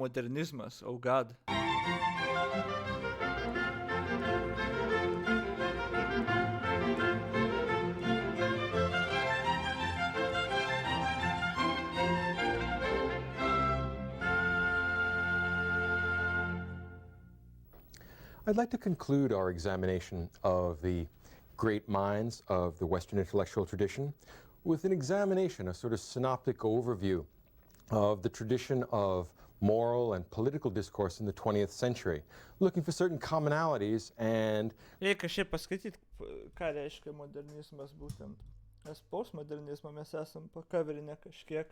modernizmas, oh god. I'd like to conclude our examination of the great minds of the Western intellectual tradition with an examination, a sort of synoptic overview of the tradition of moral and political discourse in the 20th century, looking for certain commonalities and... Jei kažkaip paskaityt, ką reiškia modernizmas būtent. Nes postmodernizmą mes esam pakaverinę kažkiek.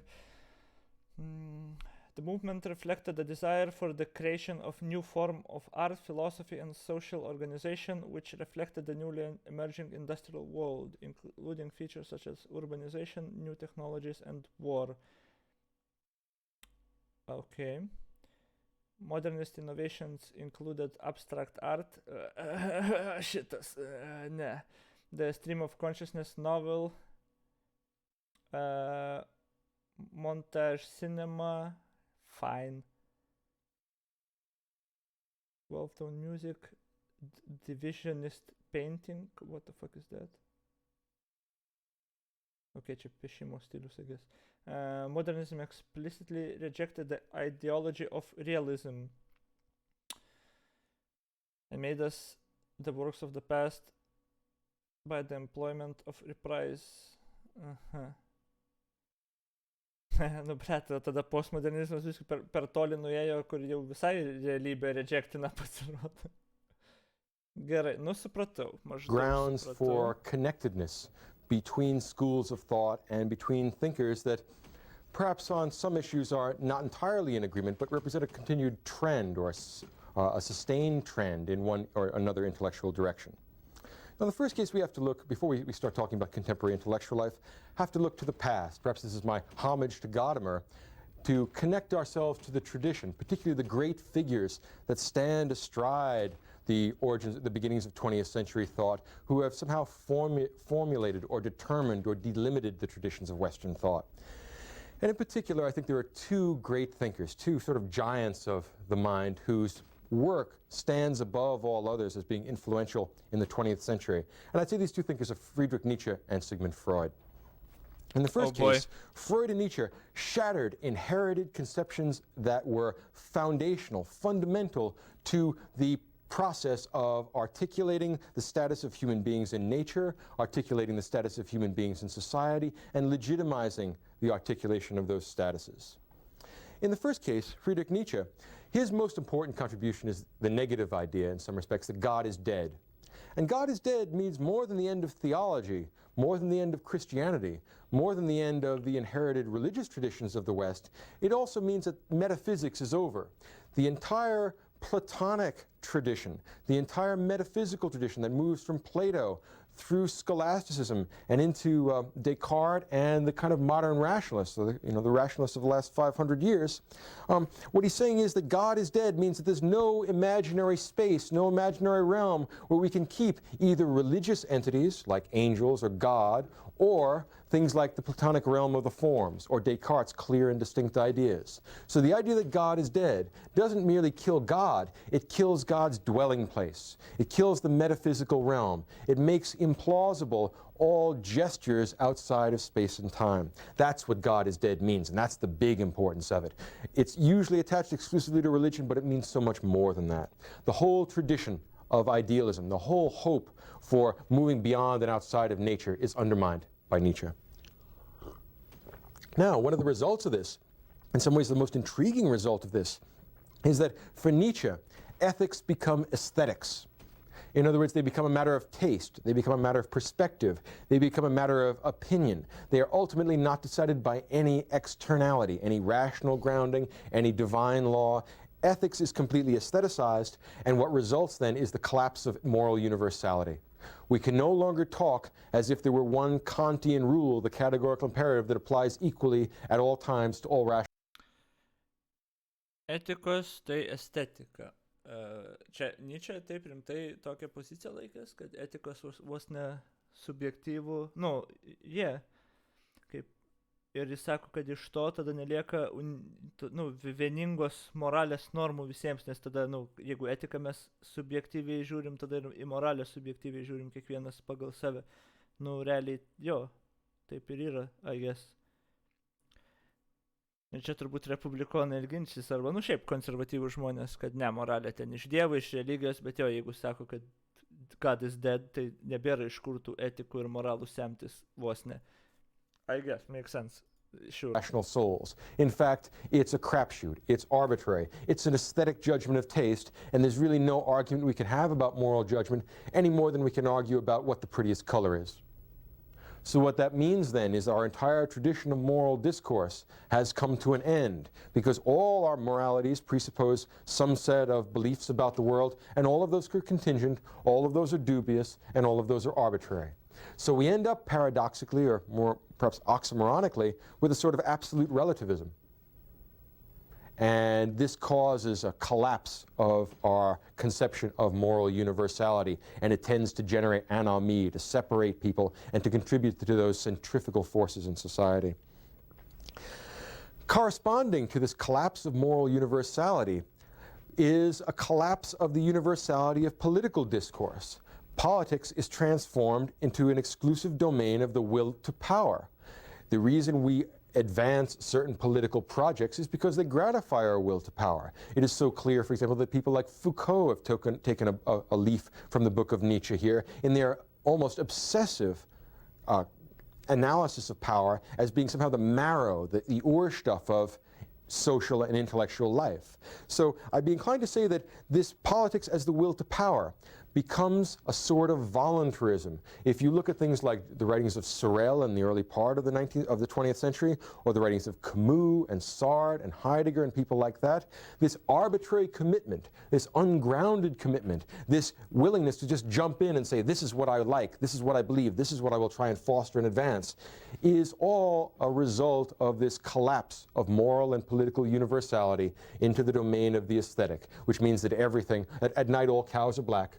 The movement reflected the desire for the creation of new form of art, philosophy, and social organization, which reflected the newly emerging industrial world, including features such as urbanization, new technologies, and war. Okay. Modernist innovations included abstract art, the stream of consciousness novel, montage cinema, fine, 12-tone music, divisionist painting, what the fuck is that? Okay, čia piešimo stilius, I guess. Modernism explicitly rejected the ideology of realism and made us the works of the past by the employment of reprise. Nu, blet, tada postmodernizmas viskai per toli nuėjo, kur jau visai realybė rejectina pasirodo. Gerai, nu supratau. Grounds for connectedness between schools of thought and between thinkers that perhaps on some issues are not entirely in agreement, but represent a continued trend or a sustained trend in one or another intellectual direction. Now, the first case we have to look, before we start talking about contemporary intellectual life, have to look to the past. Perhaps this is my homage to Gadamer, to connect ourselves to the tradition, particularly the great figures that stand astride the origins, the beginnings of 20th century thought, who have somehow formulated or determined or delimited the traditions of Western thought. And in particular, I think there are two great thinkers, two sort of giants of the mind whose work stands above all others as being influential in the 20th century. And I'd say these two thinkers are Friedrich Nietzsche and Sigmund Freud. In the first case, Freud and Nietzsche shattered inherited conceptions that were foundational, fundamental to the process of articulating the status of human beings in nature, articulating the status of human beings in society, and legitimizing the articulation of those statuses. In the first case, Friedrich Nietzsche, his most important contribution is the negative idea, in some respects, that God is dead. And God is dead means more than the end of theology, more than the end of Christianity, more than the end of the inherited religious traditions of the West. It also means that metaphysics is over. The entire Platonic tradition, the entire metaphysical tradition that moves from Plato through scholasticism and into Descartes and the kind of modern rationalists, the rationalists of the last 500 years. What he's saying is that God is dead means that there's no imaginary space, no imaginary realm where we can keep either religious entities like angels or God, or things like the Platonic realm of the forms, or Descartes' clear and distinct ideas. So the idea that God is dead doesn't merely kill God, it kills God's dwelling place. It kills the metaphysical realm. It makes implausible all gestures outside of space and time. That's what God is dead means, and that's the big importance of it. It's usually attached exclusively to religion, but it means so much more than that. The whole tradition of idealism, the whole hope for moving beyond and outside of nature is undermined by Nietzsche. Now, one of the results of this, in some ways the most intriguing result of this, is that for Nietzsche, ethics become aesthetics. In other words, they become a matter of taste, they become a matter of perspective, they become a matter of opinion. They are ultimately not decided by any externality, any rational grounding, any divine law. Ethics is completely aestheticized, and what results then is the collapse of moral universality. We can no longer talk as if there were one Kantian rule, the categorical imperative that applies equally at all times to all rational. Etikos tai estetika. Čia Nietzsche taip rimtai tokią poziciją laikęs, kad etikos vos ne subjektyvų, kaip ir jis sako, kad iš to tada nelieka vieningos moralės normų visiems, nes tada, jeigu etiką mes subjektyviai žiūrim, tada ir į moralę subjektyviai žiūrim kiekvienas pagal save. Realiai, taip ir yra, I guess. Ir čia turbūt republikonai ir ginčys, arba, šiaip konservatyvų žmonės, kad ne, moralė ten iš Dievo, iš religijos, bet jeigu sako, kad God is dead, tai nebėra iš kur tų etikų ir moralų semtis vos ne. I guess, makes sense. Sure. Rational souls. In fact, it's a crapshoot. It's arbitrary. It's an aesthetic judgment of taste, and there's really no argument we can have about moral judgment any more than we can argue about what the prettiest color is. So what that means then is our entire tradition of moral discourse has come to an end, because all our moralities presuppose some set of beliefs about the world, and all of those are contingent, all of those are dubious, and all of those are arbitrary. So we end up paradoxically, or more perhaps oxymoronically, with a sort of absolute relativism. And this causes a collapse of our conception of moral universality, and it tends to generate anomie, to separate people, and to contribute to those centrifugal forces in society. Corresponding to this collapse of moral universality is a collapse of the universality of political discourse. Politics is transformed into an exclusive domain of the will to power. The reason we advance certain political projects is because they gratify our will to power. It is so clear, for example, that people like Foucault have taken a leaf from the book of Nietzsche here in their almost obsessive analysis of power as being somehow the marrow, the Urstoff of social and intellectual life. So I'd be inclined to say that this politics as the will to power becomes a sort of voluntarism. If you look at things like the writings of Sorel in the early part of the 20th century, or the writings of Camus and Sartre and Heidegger and people like that, this arbitrary commitment, this ungrounded commitment, this willingness to just jump in and say, this is what I like, this is what I believe, this is what I will try and foster and advance, is all a result of this collapse of moral and political universality into the domain of the aesthetic, which means that everything, at night all cows are black.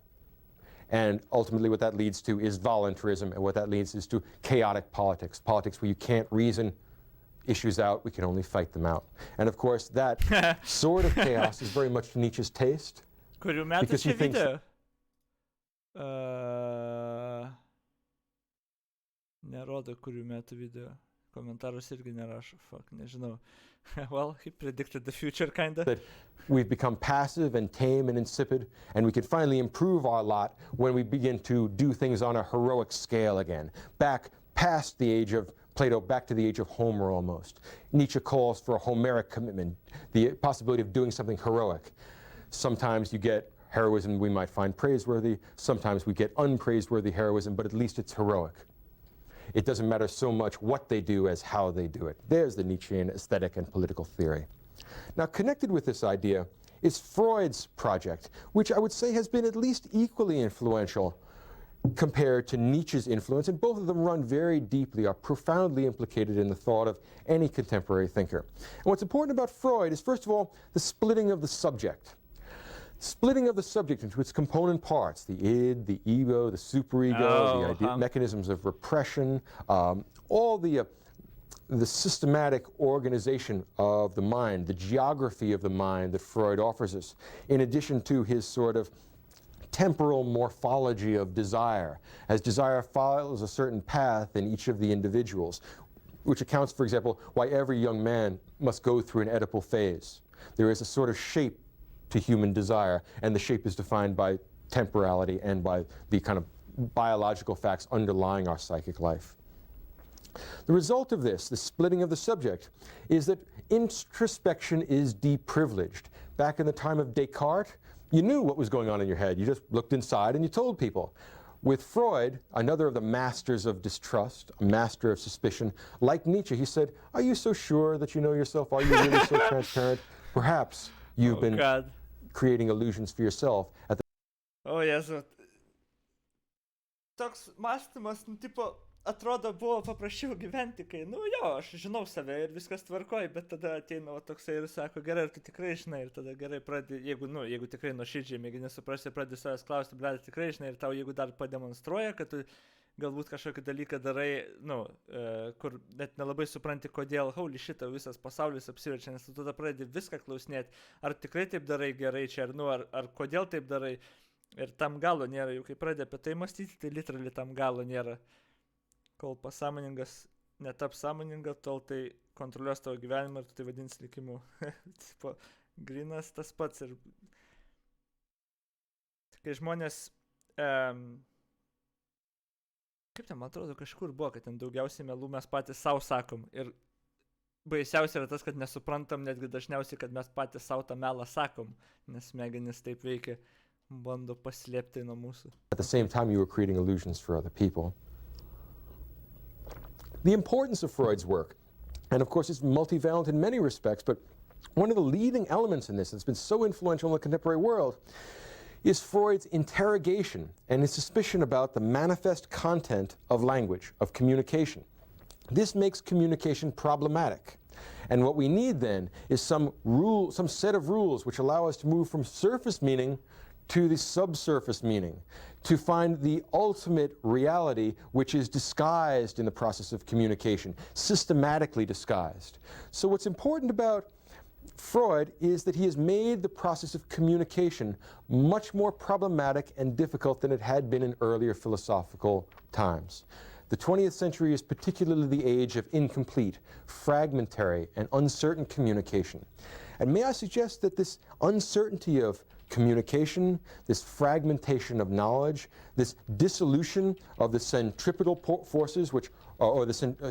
And ultimately what that leads to is voluntarism, and what that leads is to chaotic politics, politics where you can't reason issues out, we can only fight them out. And of course that sort of chaos is very much to Nietzsche's taste. Kurių metų because he čia thinks- video? Nerodo, kurių metų video. Komentarus irgi nerašo, fuck, nežinau. Well, he predicted the future, kinda. That we've become passive and tame and insipid, and we can finally improve our lot when we begin to do things on a heroic scale again, back past the age of Plato, back to the age of Homer almost. Nietzsche calls for a Homeric commitment, the possibility of doing something heroic. Sometimes you get heroism we might find praiseworthy, sometimes we get unpraiseworthy heroism, but at least it's heroic. It doesn't matter so much what they do as how they do it. There's the Nietzschean aesthetic and political theory. Now, connected with this idea is Freud's project, which I would say has been at least equally influential compared to Nietzsche's influence, and both of them run very deeply, are profoundly implicated in the thought of any contemporary thinker. And what's important about Freud is, first of all, the splitting of the subject. Splitting of the subject into its component parts, the id, the ego, the superego, the mechanisms of repression, all the systematic organization of the mind, the geography of the mind that Freud offers us, in addition to his sort of temporal morphology of desire, as desire follows a certain path in each of the individuals, which accounts, for example, why every young man must go through an Oedipal phase. There is a sort of shape to human desire, and the shape is defined by temporality and by the kind of biological facts underlying our psychic life. The result of this, the splitting of the subject, is that introspection is deprivileged. Back in the time of Descartes, you knew what was going on in your head. You just looked inside and you told people. With Freud, another of the masters of distrust, a master of suspicion, like Nietzsche, he said, "Are you so sure that you know yourself? Are you really so transparent? Perhaps you've been creating illusions for yourself at the..." O Jezu. Toks mąstymas, tipo, atrodo, buvo paprasčiau gyventi, kai, aš žinau save ir viskas tvarkoj, bet tada ateina toksai ir sako, gerai, ar tu tikrai žinai, ir tada gerai pradedi, jeigu tikrai nuoširdžiai mėgini suprasti, pradedi savęs klausti, blėt, tikrai žinai, ir tau jeigu dar pademonstruoja, kad tu galbūt kažkokį dalyką darai, kur net nelabai supranti, kodėl, holy shit, visas pasaulis apsiverčia, nes tu tada pradedi viską klausinėti, ar tikrai taip darai gerai čia, ar kodėl taip darai, ir tam galo nėra, jau kai pradedi apie tai mąstyti, tai literally tam galo nėra. Kol pasąmoningas netaps sąmoninga, tol tai kontroliuos tavo gyvenimą ir tu tai vadins likimu. Tipo, grinas tas pats ir kai žmonės kaip ten, man atrodo, kažkur buvo, kad ten daugiausiai melų mes patys savo sakom. Ir baisiausia yra tas, kad nesuprantam netgi dažniausiai, kad mes patys savo tą melą sakom, nes smegenys taip veikia, bando paslėpti nuo mūsų. At the same time, you were creating illusions for other people. The importance of Freud's work, and of course it's multivalent in many respects, but one of the leading elements in this that's been so influential in the contemporary world is Freud's interrogation and his suspicion about the manifest content of language, of communication. This makes communication problematic. And what we need then is some set of rules which allow us to move from surface meaning to the subsurface meaning, to find the ultimate reality which is disguised in the process of communication, systematically disguised. So what's important about Freud is that he has made the process of communication much more problematic and difficult than it had been in earlier philosophical times. The 20th century is particularly the age of incomplete, fragmentary, and uncertain communication. And may I suggest that this uncertainty of communication, this fragmentation of knowledge, this dissolution of the centripetal forces which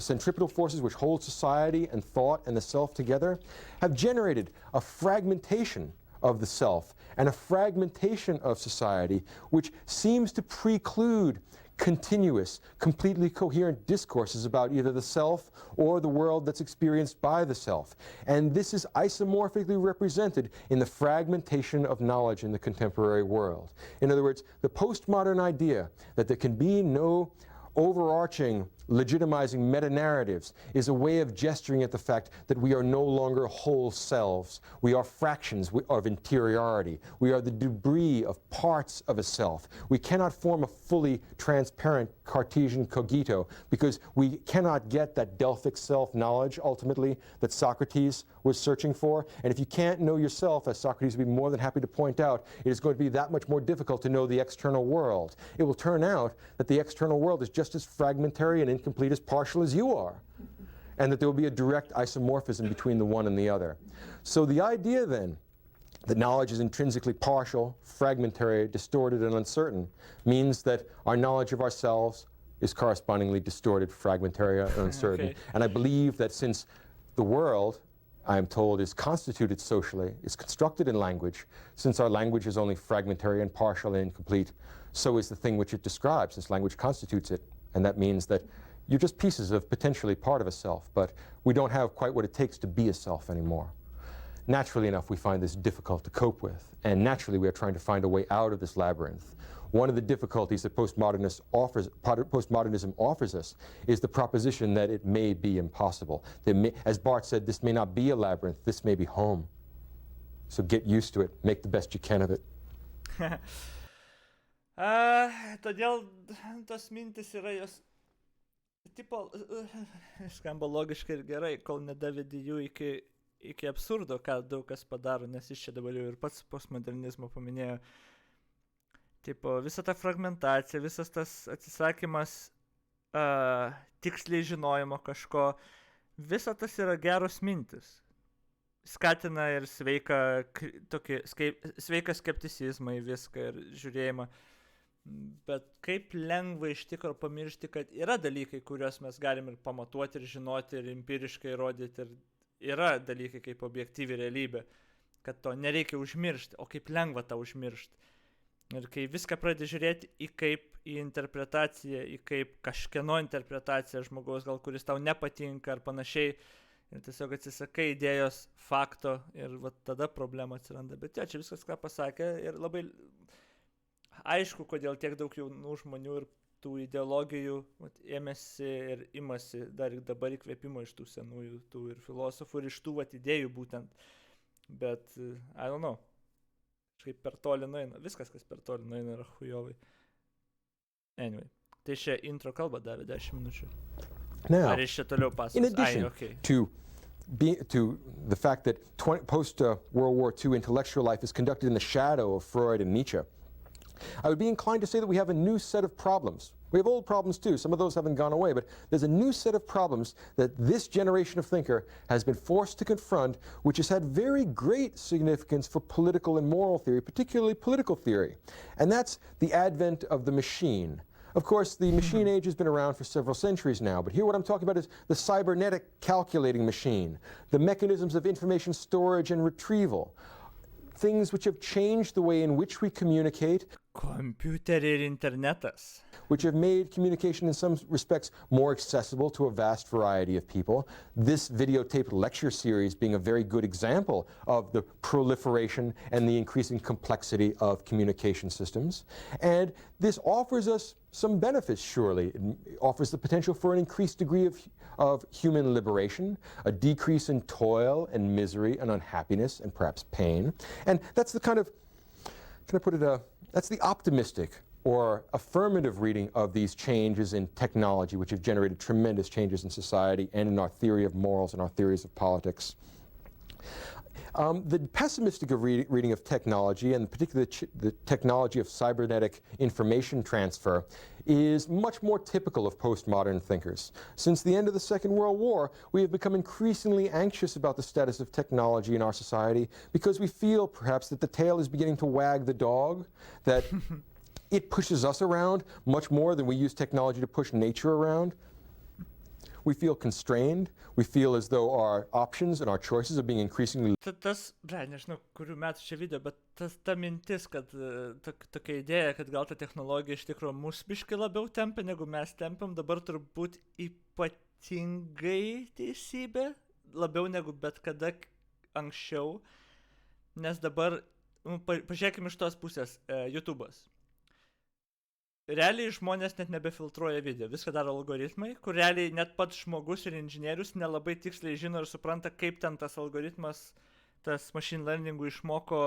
centripetal forces which hold society and thought and the self together, have generated a fragmentation of the self and a fragmentation of society which seems to preclude continuous, completely coherent discourses about either the self or the world that's experienced by the self. And this is isomorphically represented in the fragmentation of knowledge in the contemporary world. In other words, the postmodern idea that there can be no overarching, legitimizing meta-narratives is a way of gesturing at the fact that we are no longer whole selves. We are fractions of interiority. We are the debris of parts of a self. We cannot form a fully transparent Cartesian cogito because we cannot get that Delphic self-knowledge, ultimately, that Socrates was searching for. And if you can't know yourself, as Socrates would be more than happy to point out, it is going to be that much more difficult to know the external world. It will turn out that the external world is just as fragmentary and incomplete as partial as you are, and that there will be a direct isomorphism between the one and the other. So the idea then that knowledge is intrinsically partial, fragmentary, distorted, and uncertain means that our knowledge of ourselves is correspondingly distorted, fragmentary, and uncertain. Okay. And I believe that since the world, I am told, is constituted socially, is constructed in language, since our language is only fragmentary and partial and incomplete, so is the thing which it describes, since language constitutes it. And that means that you're just pieces of potentially part of a self, but we don't have quite what it takes to be a self anymore. Naturally enough, we find this difficult to cope with, and naturally we are trying to find a way out of this labyrinth. One of the difficulties that postmodernism offers us is the proposition that it may be impossible. As Barth said, this may not be a labyrinth, this may be home. So get used to it, make the best you can of it. Todėl tos mintis yra jos, tipo, skamba logiškai ir gerai, kol nedavedi jų iki absurdo, ką daug kas padaro, nes jis čia dabar jau ir pats postmodernizmo paminėjo. Tipo, visa ta fragmentacija, visas tas atsisakymas tiksliai žinojimo kažko, visa tas yra geros mintis. Skatina ir sveiką skepticizmą į viską ir žiūrėjimą. Bet kaip lengva iš tikro pamiršti, kad yra dalykai, kuriuos mes galim ir pamatuoti, ir žinoti, ir empiriškai rodyti, ir yra dalykai kaip objektyvi realybė, kad to nereikia užmiršti, o kaip lengva tą užmiršti. Ir kai viską pradedi žiūrėti į interpretaciją, į kaip kažkieno interpretaciją žmogaus, gal kuris tau nepatinka ar panašiai, ir tiesiog atsisakai idėjos fakto, ir va tada problema atsiranda. Bet čia viskas, ką pasakė, ir labai aišku, kodėl tiek daug jaunų žmonių ir tų ideologijų ėmėsi ir imasi dar ir dabar įkvėpimo iš tų senųjų, tų ir filosofų, ir iš tų idėjų būtent. Bet, I don't know, kažkaip per toli nueina. Viskas, kas per toli nueina, yra chujovai. Anyway, Tai šia intro kalbą davė 10 minučių. Now, Ar iš čia toliau pasakos? in addition Okay. to the fact that post-World War II intellectual life is conducted in the shadow of Freud and Nietzsche, I would be inclined to say that we have a new set of problems. We have old problems too. Some of those haven't gone away, but there's a new set of problems that this generation of thinker has been forced to confront, which has had very great significance for political and moral theory, particularly political theory. And that's the advent of the machine. Of course, the machine age has been around for several centuries now, but here what I'm talking about is the cybernetic calculating machine, the mechanisms of information storage and retrieval, things which have changed the way in which we communicate, Kompiuteriai ir internetas. which have made communication in some respects more accessible to a vast variety of people. This videotaped lecture series being a very good example of the proliferation and the increasing complexity of communication systems. And this offers us some benefits, surely. It offers the potential for an increased degree of human liberation, a decrease in toil and misery and unhappiness and perhaps pain. And that's the kind of, that's the optimistic or affirmative reading of these changes in technology, which have generated tremendous changes in society and in our theory of morals and our theories of politics. The pessimistic reading of technology, and particularly the technology of cybernetic information transfer, is much more typical of postmodern thinkers. Since the end of the Second World War, we have become increasingly anxious about the status of technology in our society because we feel perhaps that the tail is beginning to wag the dog, that it pushes us around much more than we use technology to push nature around. We feel constrained. We feel as though our options and our choices are being increasingly... Nežinau, kurių metų čia video, bet ta mintis, kad tokia idėja, kad gal ta technologija iš tikrųjų mus biškai labiau tempia, negu mes tempiam, dabar turbūt ypatingai teisybė, labiau negu bet kada anksčiau, nes dabar, pažiūrėkime iš tos pusės, YouTube'as. Realiai žmonės net nebefiltruoja video, viską daro algoritmai, kur realiai net pats žmogus ir inžinierius nelabai tiksliai žino ir supranta, kaip ten tas algoritmas, tas machine learningų išmoko,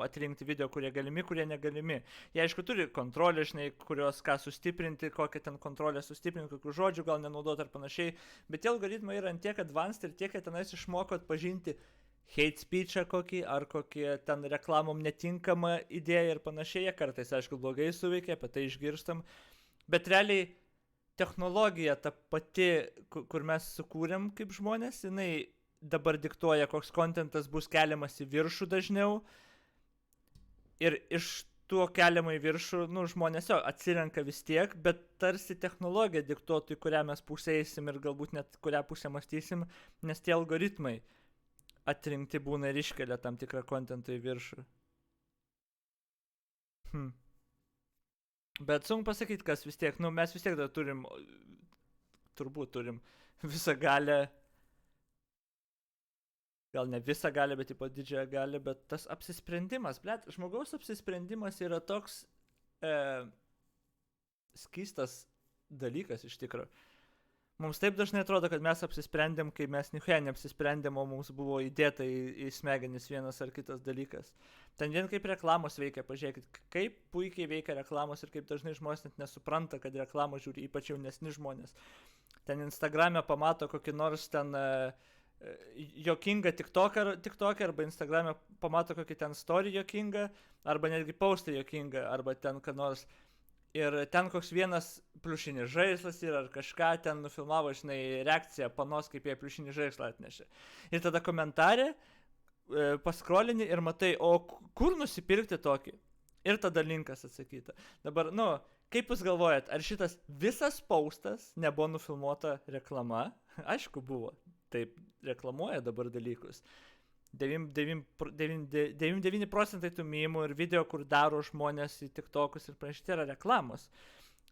atrinkti video, kurie galimi, kurie negalimi. Jie aišku turi kontrolę, žinai, kurios ką sustiprinti, kokią ten kontrolę sustiprinti, kokių žodžių gal nenaudoti ar panašiai, bet tie algoritmai yra ant tiek advanced ir tiek, kad tenais išmoko atpažinti hate speech'ą kokį, ar kokie ten reklamom netinkama idėja ir panašiai, kartais, aišku, blogai suveikia, apie tai išgirstam, bet realiai technologija ta pati, kur mes sukūrėm kaip žmonės, jinai dabar diktuoja, koks kontentas bus keliamas į viršų dažniau, ir iš tuo keliamą į viršų, žmonės jo atsirenka vis tiek, bet tarsi technologija diktuotų, į kurią mes pusę eisim ir galbūt net kurią pusę mąstysim, nes tie algoritmai atrinkti būna ir iškelia tam tikrą kontentą į viršų. Bet sunku pasakyti, kas vis tiek, mes vis tiek dar turbūt turim visą galę, gal ne visą galę, bet taip pat didžiąją galę, bet tas apsisprendimas, žmogaus apsisprendimas yra toks skystas dalykas iš tikrųjų. Mums taip dažnai atrodo, kad mes apsisprendėm, kai mes niuhe neapsisprendėm, o mums buvo įdėta į smegenis vienas ar kitas dalykas. Ten vien kaip reklamos veikia, pažiūrėkit, kaip puikiai veikia reklamos ir kaip dažnai žmonės net nesupranta, kad reklamos žiūri, ypač jaunesni žmonės. Ten Instagram'e pamato kokį nors ten jokingą TikToker, arba Instagram'e pamato kokį ten story jokingą, arba netgi postą jokingą, arba ten ką nors. Ir ten koks vienas pliušinis žaislas yra ar kažką, ten nufilmavo, žinai, reakciją panos, kaip jie pliušinį žaislą atnešė. Ir tada komentarė paskrolini ir matai, o kur nusipirkti tokį? Ir tada linkas atsakyta. Dabar, kaip jūs galvojat, ar šitas visas postas nebuvo nufilmuota reklama? Aišku buvo, taip reklamuoja dabar dalykus. 99% tų mymų ir video, kur daro žmonės į TikTokus ir panašiai, tai yra reklamos.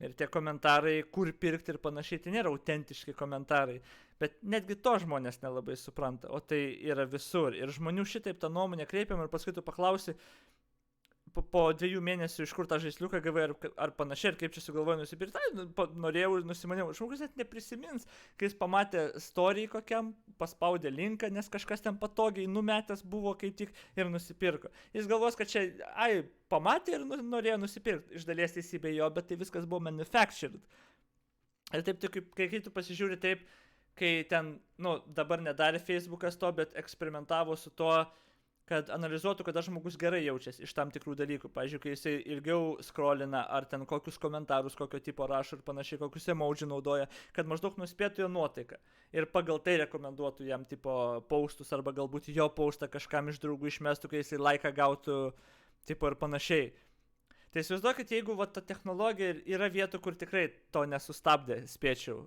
Ir tie komentarai, kur pirkti ir panašiai, tai nėra autentiški komentarai. Bet netgi to žmonės nelabai supranta, o tai yra visur. Ir žmonių šitaip tą nuomonę kreipiam ir paskui tu paklausi, po 2 mėnesių iš kur tą žaisliuką gavai ar panašiai, ir kaip čia sugalvojai nusipirkti, norėjau ir nusimaniau. Žmogus net neprisimins, kai jis pamatė story kokiam, paspaudė linką, nes kažkas ten patogiai numetęs buvo kaip tik ir nusipirko. Jis galvos, kad čia, pamatė ir norėjo nusipirkti. Iš dalies teisybė jo, bet tai viskas buvo manufactured. Ir taip, kai tu pasižiūri taip, kai ten, dabar nedarė Facebookas to, bet eksperimentavo su to, kad analizuotų, kada žmogus gerai jaučiasi iš tam tikrų dalykų. Pavyzdžiui, kai jisai ilgiau scrollina, ar ten kokius komentarus, kokio tipo rašo ir panašiai, kokius emoji naudoja, kad maždaug nuspėtų jo nuotaiką. Ir pagal tai rekomenduotų jam tipo postus, arba galbūt jo postą kažkam iš draugų išmestų, kai jisai laiką gautų, tipo ir panašiai. Tai įsivaizduokit, jeigu ta technologija yra vietų, kur tikrai to nesustabdė, spėčiau,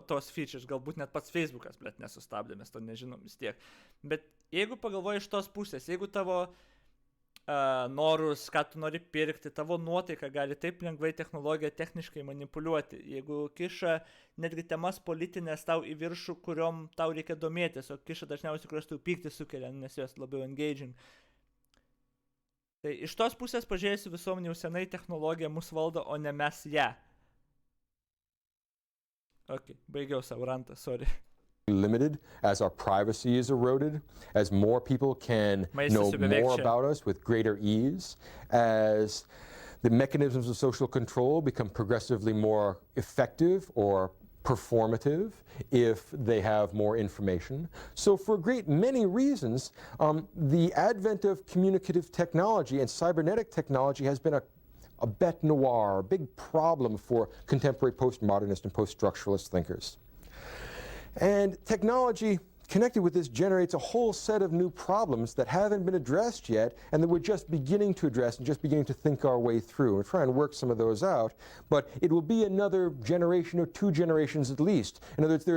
tos features, galbūt net pats Facebookas, blėt, nesustabdė, mes to nežinom vis tiek. Bet jeigu pagalvoji iš tos pusės, jeigu tavo norus, ką tu nori pirkti, tavo nuotaika gali taip lengvai technologiją techniškai manipuliuoti, jeigu kiša netgi temas politinės tau į viršų, kuriom tau reikia domėtis, o kiša dažniausiai, kurios tau pyktį sukelia, nes jos labiau engaging. Tai iš tos pusės pažiūrėsiu visuomenė jau senai technologija mus valdo, o ne mes ją. Okay, baigiau savo rantą, sorry. Limited as our privacy is eroded, as more people can know more about us with greater ease, as the mechanisms of social control become progressively more effective or performative if they have more information. So for a great many reasons, the advent of communicative technology and cybernetic technology has been a bête noire, a big problem for contemporary postmodernist and post-structuralist thinkers. And technology connected with this generates a whole set of new problems that haven't been addressed yet and that we're just beginning to address and just beginning to think our way through. We're trying to work some of those out, but it will be another generation or 2 generations at least. In other words, there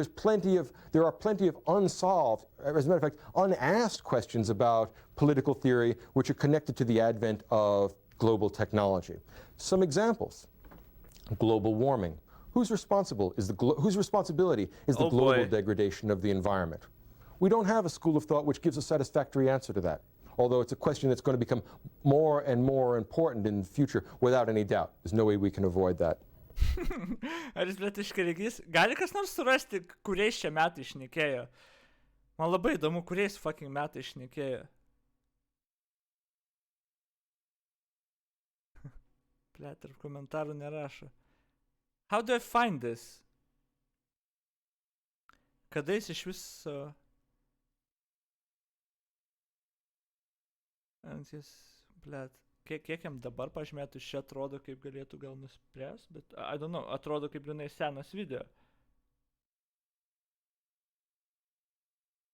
are plenty of unsolved, as a matter of fact, unasked questions about political theory which are connected to the advent of global technology. Some examples. Global warming. Whose responsibility is the global degradation of the environment? We don't have a school of thought which gives a satisfactory answer to that, although it's a question that's going to become more and more important in the future without any doubt. There's no way we can avoid that. Ar jis blėt iškarigys? Gali kas nors surasti, kuriais čia metai šnekėjo? Man labai įdomu, kuriais fucking metai šnekėjo. Blėt, ir komentarų nerašo. How do I find this? Kada jis iš viso... Blėt, kiek jam dabar pažymėtų čia atrodo, kaip galėtų gal nuspręs, bet I don't know, atrodo kaip grinai senas video.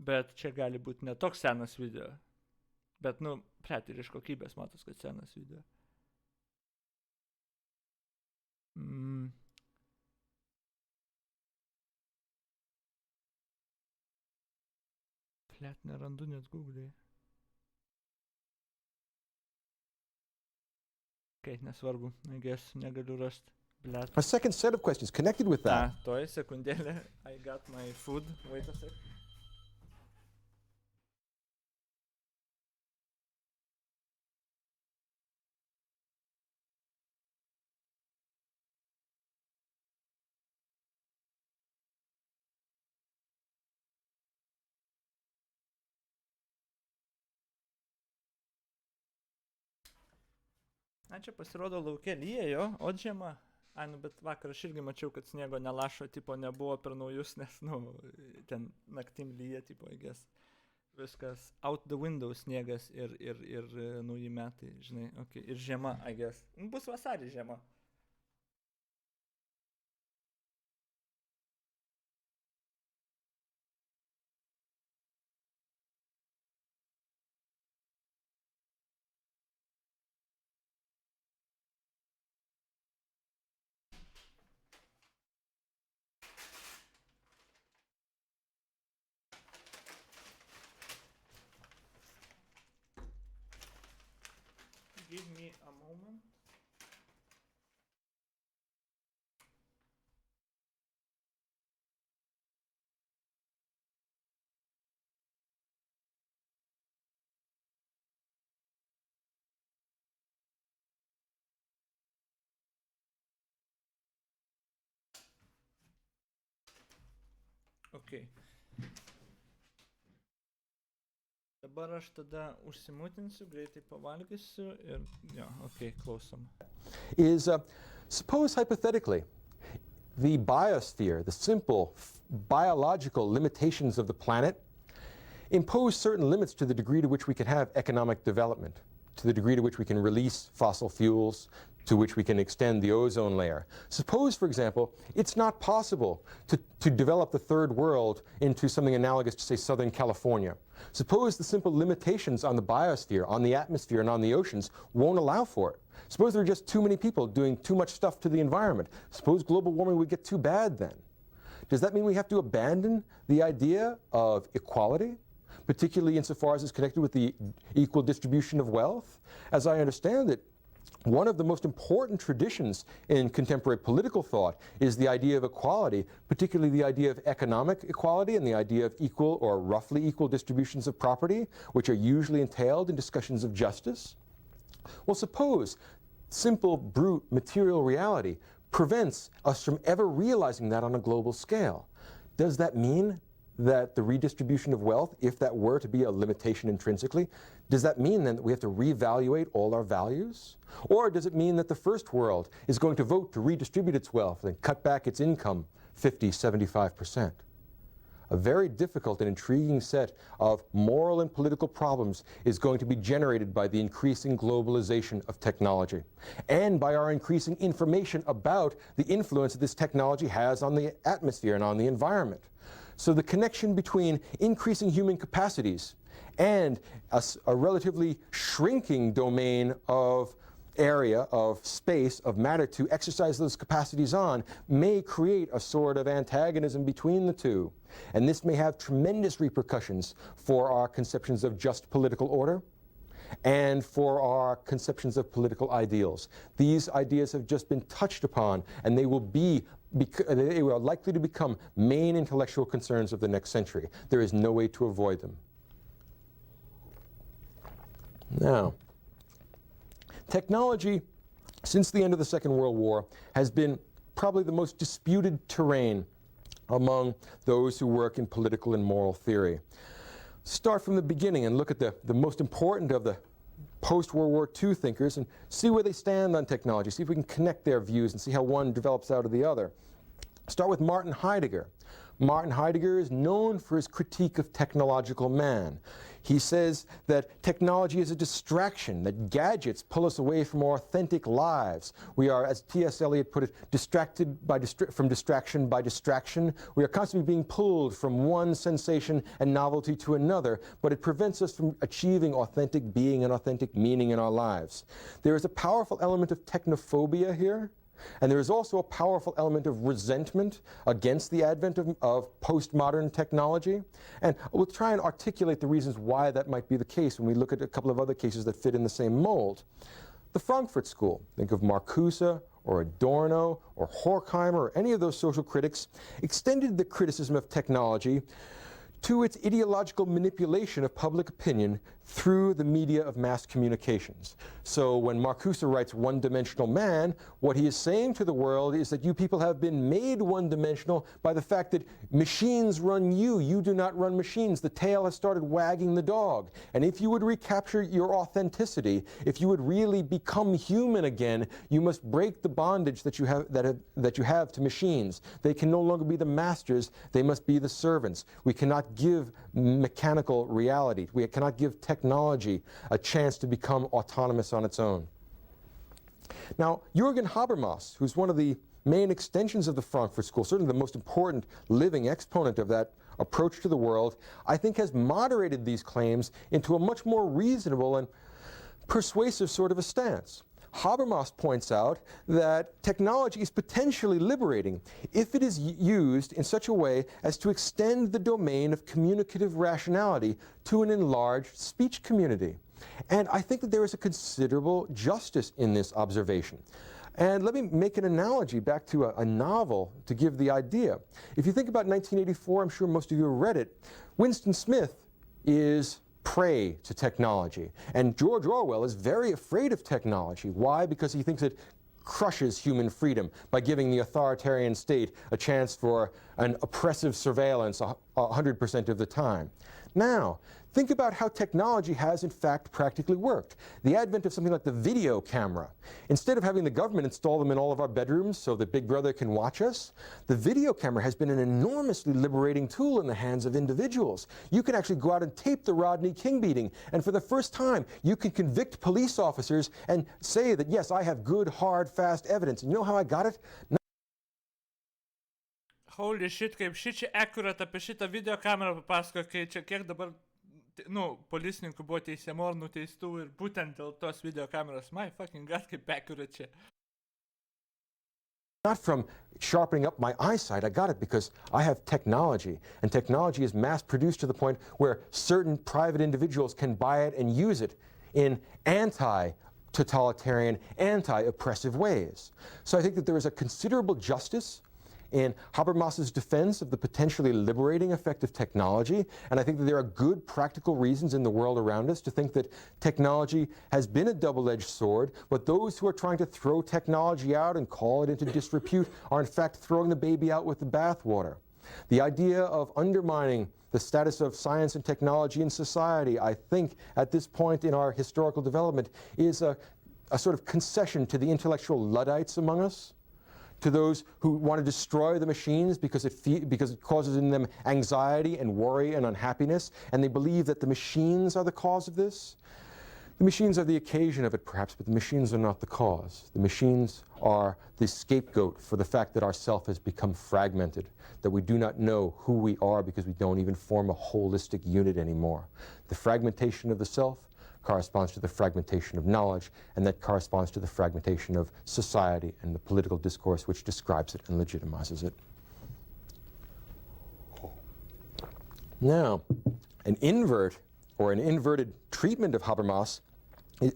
Bet čia gali būti ne toks senas video. Bet, blėt, ir iš kokybės matos, kad senas video. Blėt, nerandu net Google'ai. Okay, nesvarbu, I guess, negaliu rasti. Blėt. A second set of questions connected with that. Toj sekundėlė, I got my food, wait a sec. Čia pasirodo lauke lyja, o žiema. Bet vakar aš irgi mačiau, kad sniego nelašo, tipo nebuvo per naujus, nes, ten naktim lyja, tipo, I guess. Viskas out the window sniegas ir nauji metai, žinai, okay. Ir žiema, I guess. Bus vasarį žiema. Give me a moment. Okay. Dabar aš tada užsimutinsiu, greitai pavalgysiu ir jo, okay, klausom. Is suppose hypothetically the biosphere, the simple biological limitations of the planet, impose certain limits to the degree to which we can have economic development, to the degree to which we can release fossil fuels, to which we can extend the ozone layer. Suppose, for example, it's not possible to develop the third world into something analogous to, say, Southern California. Suppose the simple limitations on the biosphere, on the atmosphere, and on the oceans won't allow for it. Suppose there are just too many people doing too much stuff to the environment. Suppose global warming would get too bad then. Does that mean we have to abandon the idea of equality, particularly insofar as it's connected with the equal distribution of wealth? As I understand it, one of the most important traditions in contemporary political thought is the idea of equality, particularly the idea of economic equality and the idea of equal or roughly equal distributions of property, which are usually entailed in discussions of justice. Well, suppose simple, brute, material reality prevents us from ever realizing that on a global scale. Does that mean that the redistribution of wealth, if that were to be a limitation intrinsically, does that mean then that we have to reevaluate all our values? Or does it mean that the first world is going to vote to redistribute its wealth and cut back its income 50, 75%? A very difficult and intriguing set of moral and political problems is going to be generated by the increasing globalization of technology and by our increasing information about the influence that this technology has on the atmosphere and on the environment. So the connection between increasing human capacities and a relatively shrinking domain of area, of space, of matter to exercise those capacities on may create a sort of antagonism between the two. And this may have tremendous repercussions for our conceptions of just political order and for our conceptions of political ideals. These ideas have just been touched upon, and they are likely to become main intellectual concerns of the next century. There is no way to avoid them. Now, technology, since the end of the Second World War, has been probably the most disputed terrain among those who work in political and moral theory. Start from the beginning and look at the most important of the post-World War II thinkers and see where they stand on technology, see if we can connect their views and see how one develops out of the other. Start with Martin Heidegger. Martin Heidegger is known for his critique of technological man. He says that technology is a distraction, that gadgets pull us away from our authentic lives. We are, as T.S. Eliot put it, distracted from distraction by distraction. We are constantly being pulled from one sensation and novelty to another, but it prevents us from achieving authentic being and authentic meaning in our lives. There is a powerful element of technophobia here. And there is also a powerful element of resentment against the advent of postmodern technology. And we'll try and articulate the reasons why that might be the case when we look at a couple of other cases that fit in the same mold. The Frankfurt School, think of Marcuse or Adorno or Horkheimer or any of those social critics, extended the criticism of technology to its ideological manipulation of public opinion through the media of mass communications. So when Marcuse writes One-Dimensional Man, what he is saying to the world is that you people have been made one-dimensional by the fact that machines run you. You do not run machines. The tail has started wagging the dog. And if you would recapture your authenticity, if you would really become human again, you must break the bondage that you have to machines. They can no longer be the masters. They must be the servants. We cannot give mechanical reality. We cannot give technology a chance to become autonomous on its own. Now, Jürgen Habermas, who's one of the main extensions of the Frankfurt School, certainly the most important living exponent of that approach to the world, I think has moderated these claims into a much more reasonable and persuasive sort of a stance. Habermas points out that technology is potentially liberating if it is used in such a way as to extend the domain of communicative rationality to an enlarged speech community. And I think that there is a considerable justice in this observation. And let me make an analogy back to a novel to give the idea. If you think about 1984, I'm sure most of you have read it, Winston Smith is prey to technology. And George Orwell is very afraid of technology. Why? Because he thinks it crushes human freedom by giving the authoritarian state a chance for an oppressive surveillance 100% of the time. Now, think about how technology has in fact practically worked. The advent of something like the video camera. Instead of having the government install them in all of our bedrooms so that Big Brother can watch us, the video camera has been an enormously liberating tool in the hands of individuals. You can actually go out and tape the Rodney King beating, and for the first time you can convict police officers and say that, yes, I have good, hard, fast evidence. And you know how I got it? Holy shit, kaip šičia accurate apie šitą video kamerą papasako, kai čia kiek dabar, policininkų buvo teisiamų ar nuteistų ir būtent dėl tos video kameros. My fucking god, kaip accurate čia. Not from sharpening up my eyesight, I got it because I have technology, and technology is mass produced to the point where certain private individuals can buy it and use it in anti-totalitarian, anti-oppressive ways. So I think that there is a considerable justice in Habermas's defense of the potentially liberating effect of technology, and I think that there are good practical reasons in the world around us to think that technology has been a double-edged sword, but those who are trying to throw technology out and call it into disrepute are in fact throwing the baby out with the bathwater. The idea of undermining the status of science and technology in society, I think, at this point in our historical development, is a sort of concession to the intellectual Luddites among us, to those who want to destroy the machines because it causes in them anxiety and worry and unhappiness, and they believe that the machines are the cause of this. The machines are the occasion of it, perhaps, but the machines are not the cause. The machines are the scapegoat for the fact that our self has become fragmented, that we do not know who we are because we don't even form a holistic unit anymore. The fragmentation of the self corresponds to the fragmentation of knowledge, and that corresponds to the fragmentation of society and the political discourse which describes it and legitimizes it. Now, an invert or an inverted treatment of Habermas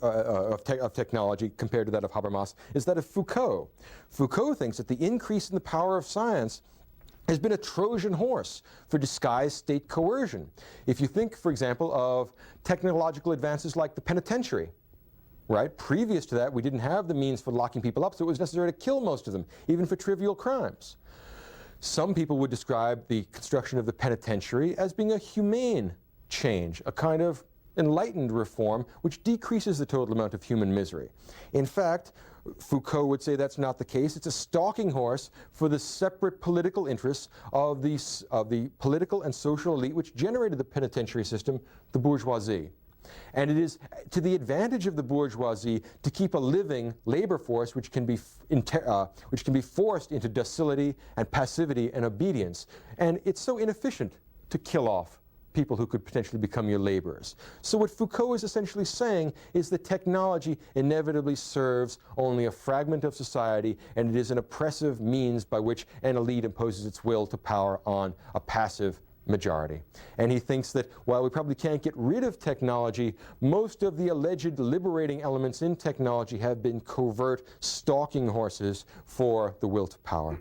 of technology compared to that of Habermas is that of Foucault. Foucault thinks that the increase in the power of science has been a Trojan horse for disguised state coercion. If you think, for example, of technological advances like the penitentiary, right? Previous to that, we didn't have the means for locking people up, so it was necessary to kill most of them, even for trivial crimes. Some people would describe the construction of the penitentiary as being a humane change, a kind of enlightened reform which decreases the total amount of human misery. In fact, Foucault would say that's not the case. It's a stalking horse for the separate political interests of the political and social elite which generated the penitentiary system, the bourgeoisie. And it is to the advantage of the bourgeoisie to keep a living labor force which can be forced into docility and passivity and obedience. And it's so inefficient to kill off people who could potentially become your laborers. So what Foucault is essentially saying is that technology inevitably serves only a fragment of society, and it is an oppressive means by which an elite imposes its will to power on a passive majority. And he thinks that while we probably can't get rid of technology, most of the alleged liberating elements in technology have been covert stalking horses for the will to power.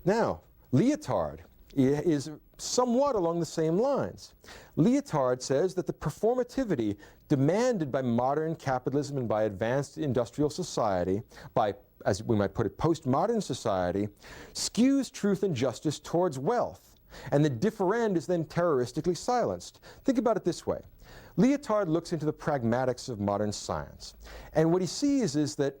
Now, Lyotard is somewhat along the same lines. Lyotard says that the performativity demanded by modern capitalism and by advanced industrial society, by, as we might put it, postmodern society, skews truth and justice towards wealth, and the differend is then terroristically silenced. Think about it this way. Lyotard looks into the pragmatics of modern science, and what he sees is that,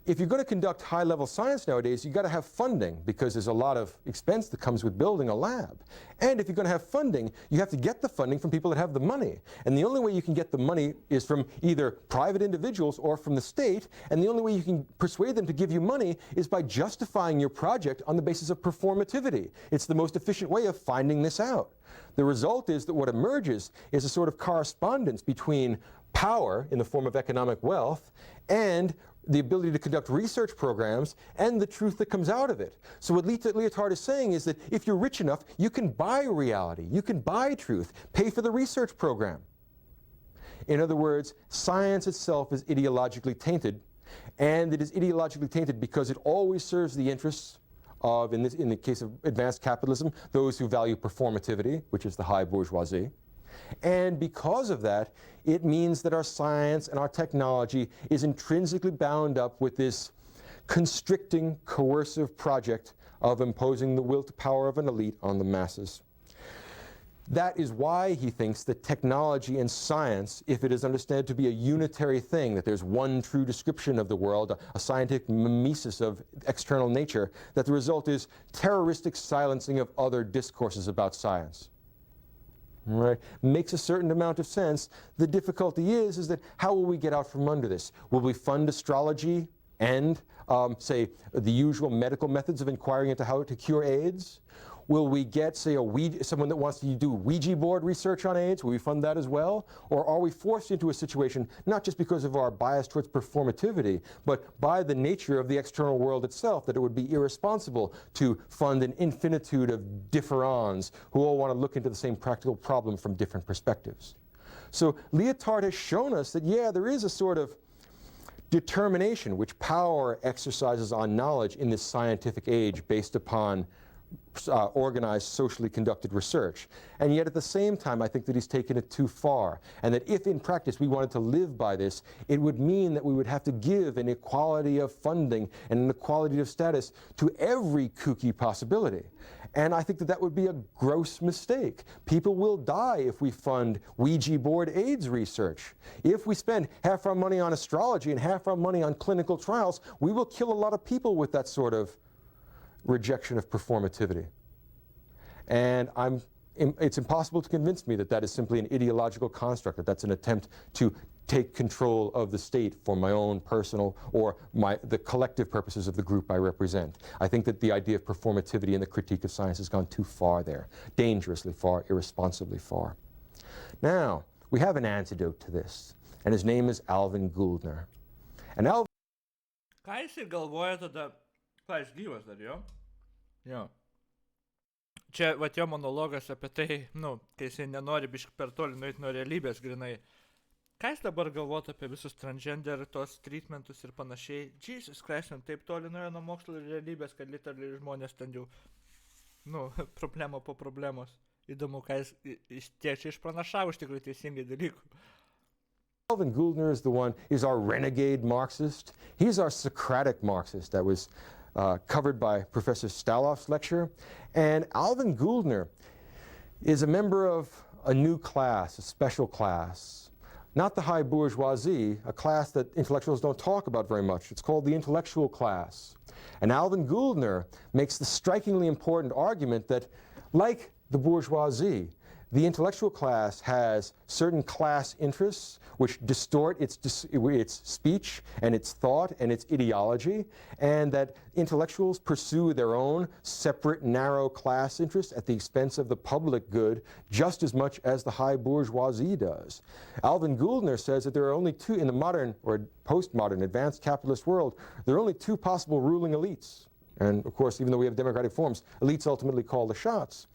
if you're going to conduct high-level science nowadays, you've got to have funding because there's a lot of expense that comes with building a lab. And if you're going to have funding, you have to get the funding from people that have the money. And the only way you can get the money is from either private individuals or from the state. And the only way you can persuade them to give you money is by justifying your project on the basis of performativity. It's the most efficient way of finding this out. The result is that what emerges is a sort of correspondence between power in the form of economic wealth and the ability to conduct research programs and the truth that comes out of it. So what Lyotard is saying is that if you're rich enough, you can buy reality, you can buy truth, pay for the research program. In other words, science itself is ideologically tainted, and it is ideologically tainted because it always serves the interests of, in the case of advanced capitalism, those who value performativity, which is the high bourgeoisie. And because of that, it means that our science and our technology is intrinsically bound up with this constricting, coercive project of imposing the will to power of an elite on the masses. That is why he thinks that technology and science, if it is understood to be a unitary thing, that there's one true description of the world, a scientific mimesis of external nature, that the result is terroristic silencing of other discourses about science. Right? Makes a certain amount of sense. The difficulty is that how will we get out from under this? Will we fund astrology and, say, the usual medical methods of inquiring into how to cure AIDS? Will we get, say, someone that wants to do Ouija board research on AIDS? Will we fund that as well? Or are we forced into a situation, not just because of our bias towards performativity, but by the nature of the external world itself, that it would be irresponsible to fund an infinitude of differons who all want to look into the same practical problem from different perspectives? So Lyotard has shown us that, yeah, there is a sort of determination which power exercises on knowledge in this scientific age based upon organized, socially conducted research. And yet at the same time, I think that he's taken it too far. And that if in practice we wanted to live by this, it would mean that we would have to give an equality of funding and an equality of status to every kooky possibility. And I think that that would be a gross mistake. People will die if we fund Ouija board AIDS research. If we spend half our money on astrology and half our money on clinical trials, we will kill a lot of people with that sort of rejection of performativity. And it's impossible to convince me that that is simply an ideological construct, that that's an attempt to take control of the state for my own personal or the collective purposes of the group I represent. I think that the idea of performativity in the critique of science has gone too far there, dangerously far, irresponsibly far. Now, we have an antidote to this, and his name is Alvin Gouldner. And Alvin... Ką jisai galvoja tada, ką jis gyvas dar jo? Jo. Čia, vat jo monologas apie tai, kai jisai nenori biškai per toli nueiti nuo realybės grinai. Ką jis dabar galvotų apie visus transgender, tos treatmentus ir panašiai? Jesus Christ, taip toli nuėjo nuo mokslo ir realybės, kad literaliai žmonės ten jau, problema po problemos. Įdomu, ką jis tiek čia išpranašavo iš tikrųjų teisingai dalykų. Alvin Gouldner is our renegade Marxist. He's our Socratic Marxist that was covered by Professor Staloff's lecture. And Alvin Gouldner is a member of a new class, a special class. Not the high bourgeoisie, a class that intellectuals don't talk about very much. It's called the intellectual class. And Alvin Gouldner makes the strikingly important argument that, like the bourgeoisie, the intellectual class has certain class interests which distort its speech and its thought and its ideology, and that intellectuals pursue their own separate, narrow class interests at the expense of the public good just as much as the high bourgeoisie does. Alvin Gouldner says that there are only two, in the modern or postmodern advanced capitalist world, there are only two possible ruling elites. And of course, even though we have democratic forms, elites ultimately call the shots.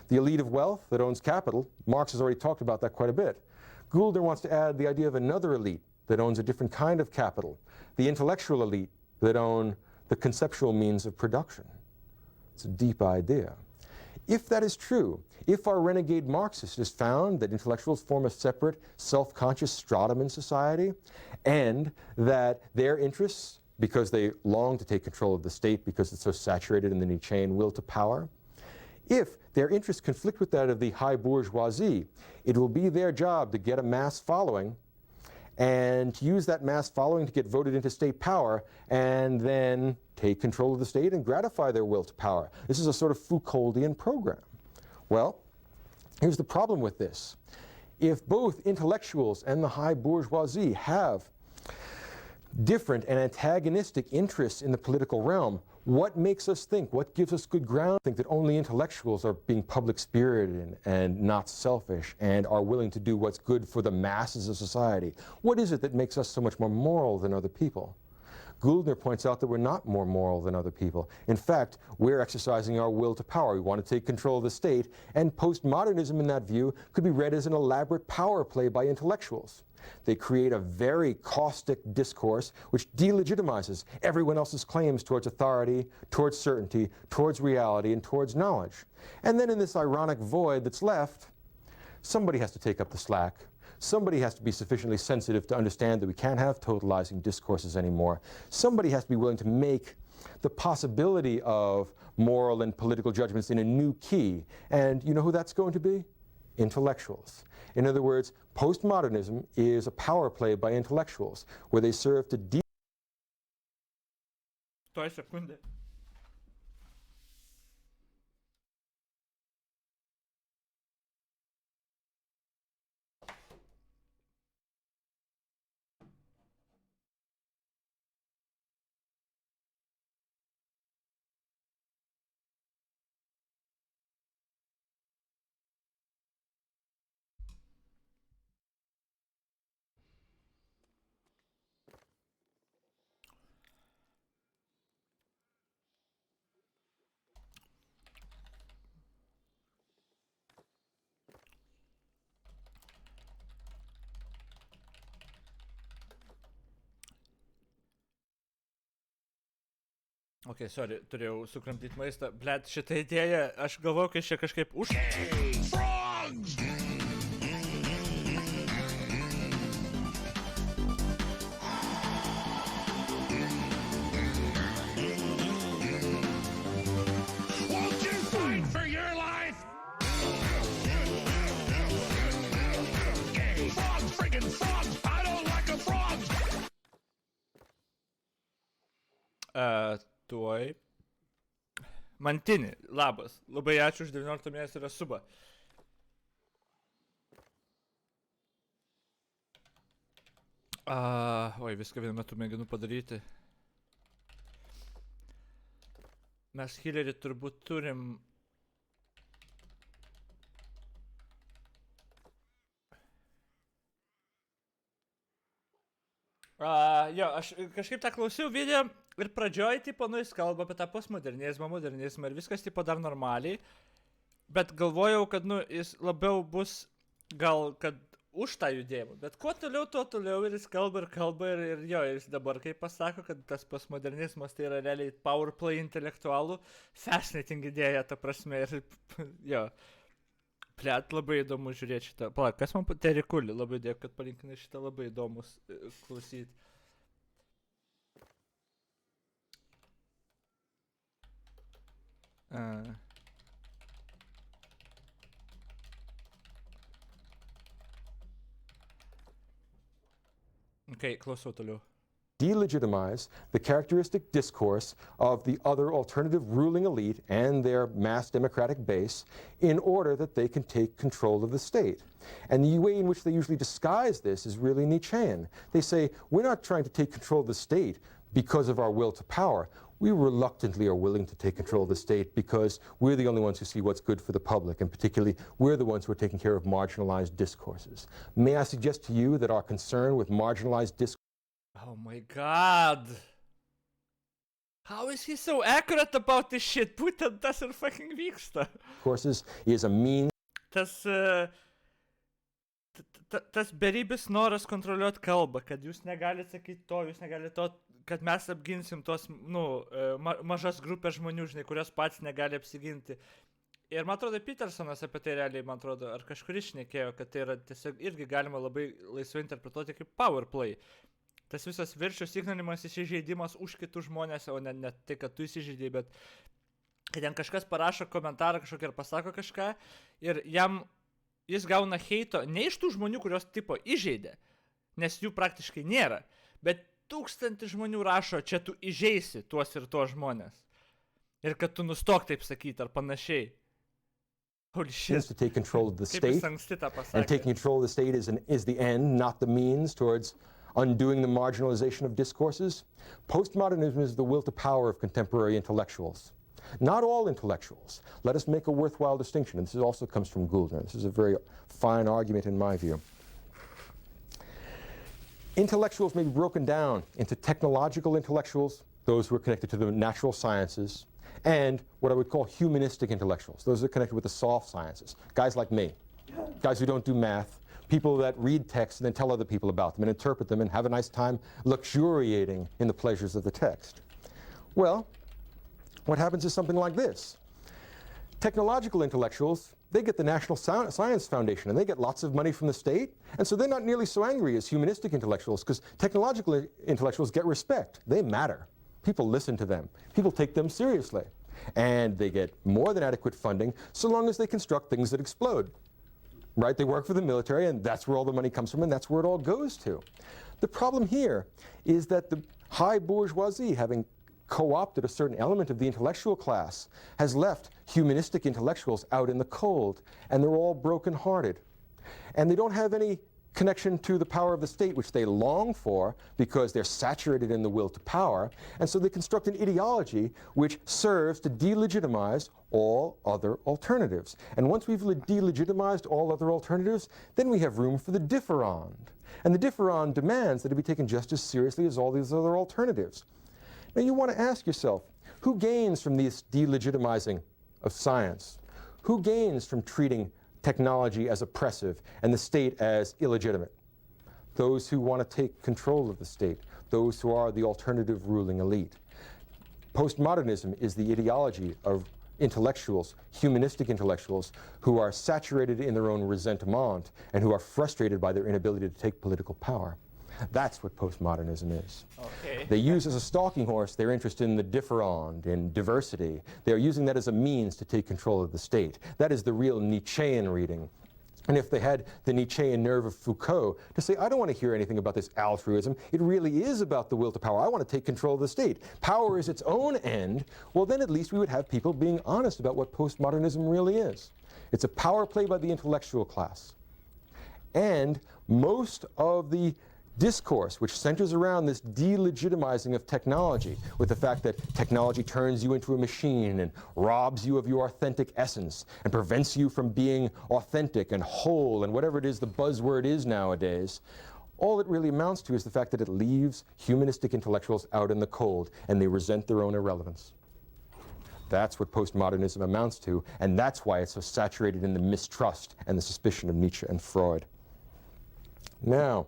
The elite of wealth that owns capital, Marx has already talked about that quite a bit. Gouldner wants to add the idea of another elite that owns a different kind of capital, the intellectual elite that own the conceptual means of production. It's a deep idea. If that is true, if our renegade Marxist has found that intellectuals form a separate, self-conscious stratum in society, and that their interests, because they long to take control of the state because it's so saturated in the Nietzschean will to power, if their interests conflict with that of the high bourgeoisie, it will be their job to get a mass following and to use that mass following to get voted into state power and then take control of the state and gratify their will to power. This is a sort of Foucauldian program. Well, here's the problem with this. If both intellectuals and the high bourgeoisie have different and antagonistic interests in the political realm, what makes us think, what gives us good ground to think that only intellectuals are being public-spirited and not selfish and are willing to do what's good for the masses of society? What is it that makes us so much more moral than other people? Gouldner points out that we're not more moral than other people. In fact, we're exercising our will to power. We want to take control of the state, and postmodernism in that view could be read as an elaborate power play by intellectuals. They create a very caustic discourse which delegitimizes everyone else's claims towards authority, towards certainty, towards reality, and towards knowledge. And then in this ironic void that's left, somebody has to take up the slack. Somebody has to be sufficiently sensitive to understand that we can't have totalizing discourses anymore. Somebody has to be willing to make the possibility of moral and political judgments in a new key. And you know who that's going to be? Intellectuals. In other words, postmodernism is a power play by intellectuals, where they serve to Tuoj sekundė. Ok, sorry, turėjau sukramtyti maistą. Blet, šitą idėją, aš galvoju, kad čia kažkaip už... Tuoj. Mantinį, labas. Labai ačiū už 19 mėnesį yra suba. Oi, viską vienu metu mėginu padaryti. Mes healerį turbūt turim... Jo, aš kažkaip tą klausiau video ir pradžioj, tipo, jis kalba apie tą postmodernizmą, modernizmą ir viskas, tipo, dar normaliai. Bet galvojau, kad, jis labiau bus gal, kad už tą judėjimą. Bet kuo toliau, tuo toliau ir jis kalba ir jo, jis dabar kaip pasako, kad tas postmodernizmas tai yra realiai powerplay intelektualų, fascinating idėja, ta prasme, ir jo. Plet, labai įdomu žiūrėti šitą. Palauk, kas man Terikuli, labai dėkui, kad palinkinai šitą, labai įdomus klausyti. Ok, klausau toliau. Delegitimize the characteristic discourse of the other alternative ruling elite and their mass democratic base in order that they can take control of the state. And the way in which they usually disguise this is really Nietzschean. They say, we're not trying to take control of the state because of our will to power. We reluctantly are willing to take control of the state because we're the only ones who see what's good for the public, and particularly we're the ones who are taking care of marginalized discourses. May I suggest to you that our concern with marginalized discourse... Oh my god! How is he so accurate about this shit? Būtent tas ir fucking vyksta. Courses is a means. Tas beribis noras kontroliuoti kalbą, kad jūs negalite sakyti to, jūs negalite to, kad mes apginsim tos, mažas grupės žmonių, žinai, kurios pats negali apsiginti. Ir man atrodo, Petersonas apie tai realiai, man atrodo, ar kažkuris šnekėjo, kad tai yra tiesiog irgi galima labai laisvai interpretuoti kaip powerplay. Tas visas viršio signalimas, įsižeidimas už kitus žmonės, o ne tai, kad tu įsižeidai, bet kad ten kažkas parašo komentarą kažkokį ir pasako kažką ir jis gauna heito ne iš tų žmonių, kurios tipo įžeidė, nes jų praktiškai nėra, bet 1000 žmonių rašo, čia tu įžeisi tuos ir tuos žmonės. Ir kad tu nustok taip sakyti ar panašiai. Holy shit. To take control of the state, and taking control of the state is the end, not the means towards undoing the marginalization of discourses. Postmodernism is the will to power of contemporary intellectuals. Not all intellectuals. Let us make a worthwhile distinction. And this also comes from Goulder. This is a very fine argument in my view. Intellectuals may be broken down into technological intellectuals, those who are connected to the natural sciences, and what I would call humanistic intellectuals, those that are connected with the soft sciences. Guys like me, guys who don't do math, people that read texts and then tell other people about them and interpret them and have a nice time luxuriating in the pleasures of the text. Well, what happens is something like this. technological intellectuals, they get the National Science Foundation, and they get lots of money from the state, and so they're not nearly so angry as humanistic intellectuals, because technological intellectuals get respect. They matter. People listen to them. People take them seriously. And they get more than adequate funding so long as they construct things that explode. Right? They work for the military, and that's where all the money comes from, and that's where it all goes to. The problem here is that the high bourgeoisie, having co-opted a certain element of the intellectual class, has left humanistic intellectuals out in the cold, and they're all broken-hearted. And they don't have any connection to the power of the state, which they long for because they're saturated in the will to power, and so they construct an ideology which serves to delegitimize all other alternatives. And once we've delegitimized all other alternatives, then we have room for the differond. And the differond demands that it be taken just as seriously as all these other alternatives. Now you want to ask yourself, who gains from this delegitimizing of science? Who gains from treating technology as oppressive and the state as illegitimate? Those who want to take control of the state, those who are the alternative ruling elite. Postmodernism is the ideology of intellectuals, humanistic intellectuals, who are saturated in their own resentment and who are frustrated by their inability to take political power. That's what postmodernism is. Okay. They use as a stalking horse their interest in the differend, in diversity. They are using that as a means to take control of the state. That is the real Nietzschean reading. And if they had the Nietzschean nerve of Foucault to say, I don't want to hear anything about this altruism, it really is about the will to power, I want to take control of the state, power is its own end, well then at least we would have people being honest about what postmodernism really is. It's a power play by the intellectual class. And most of the discourse, which centers around this delegitimizing of technology, with the fact that technology turns you into a machine and robs you of your authentic essence and prevents you from being authentic and whole and whatever it is the buzzword is nowadays, all it really amounts to is the fact that it leaves humanistic intellectuals out in the cold and they resent their own irrelevance. That's what postmodernism amounts to, and that's why it's so saturated in the mistrust and the suspicion of Nietzsche and Freud. Now,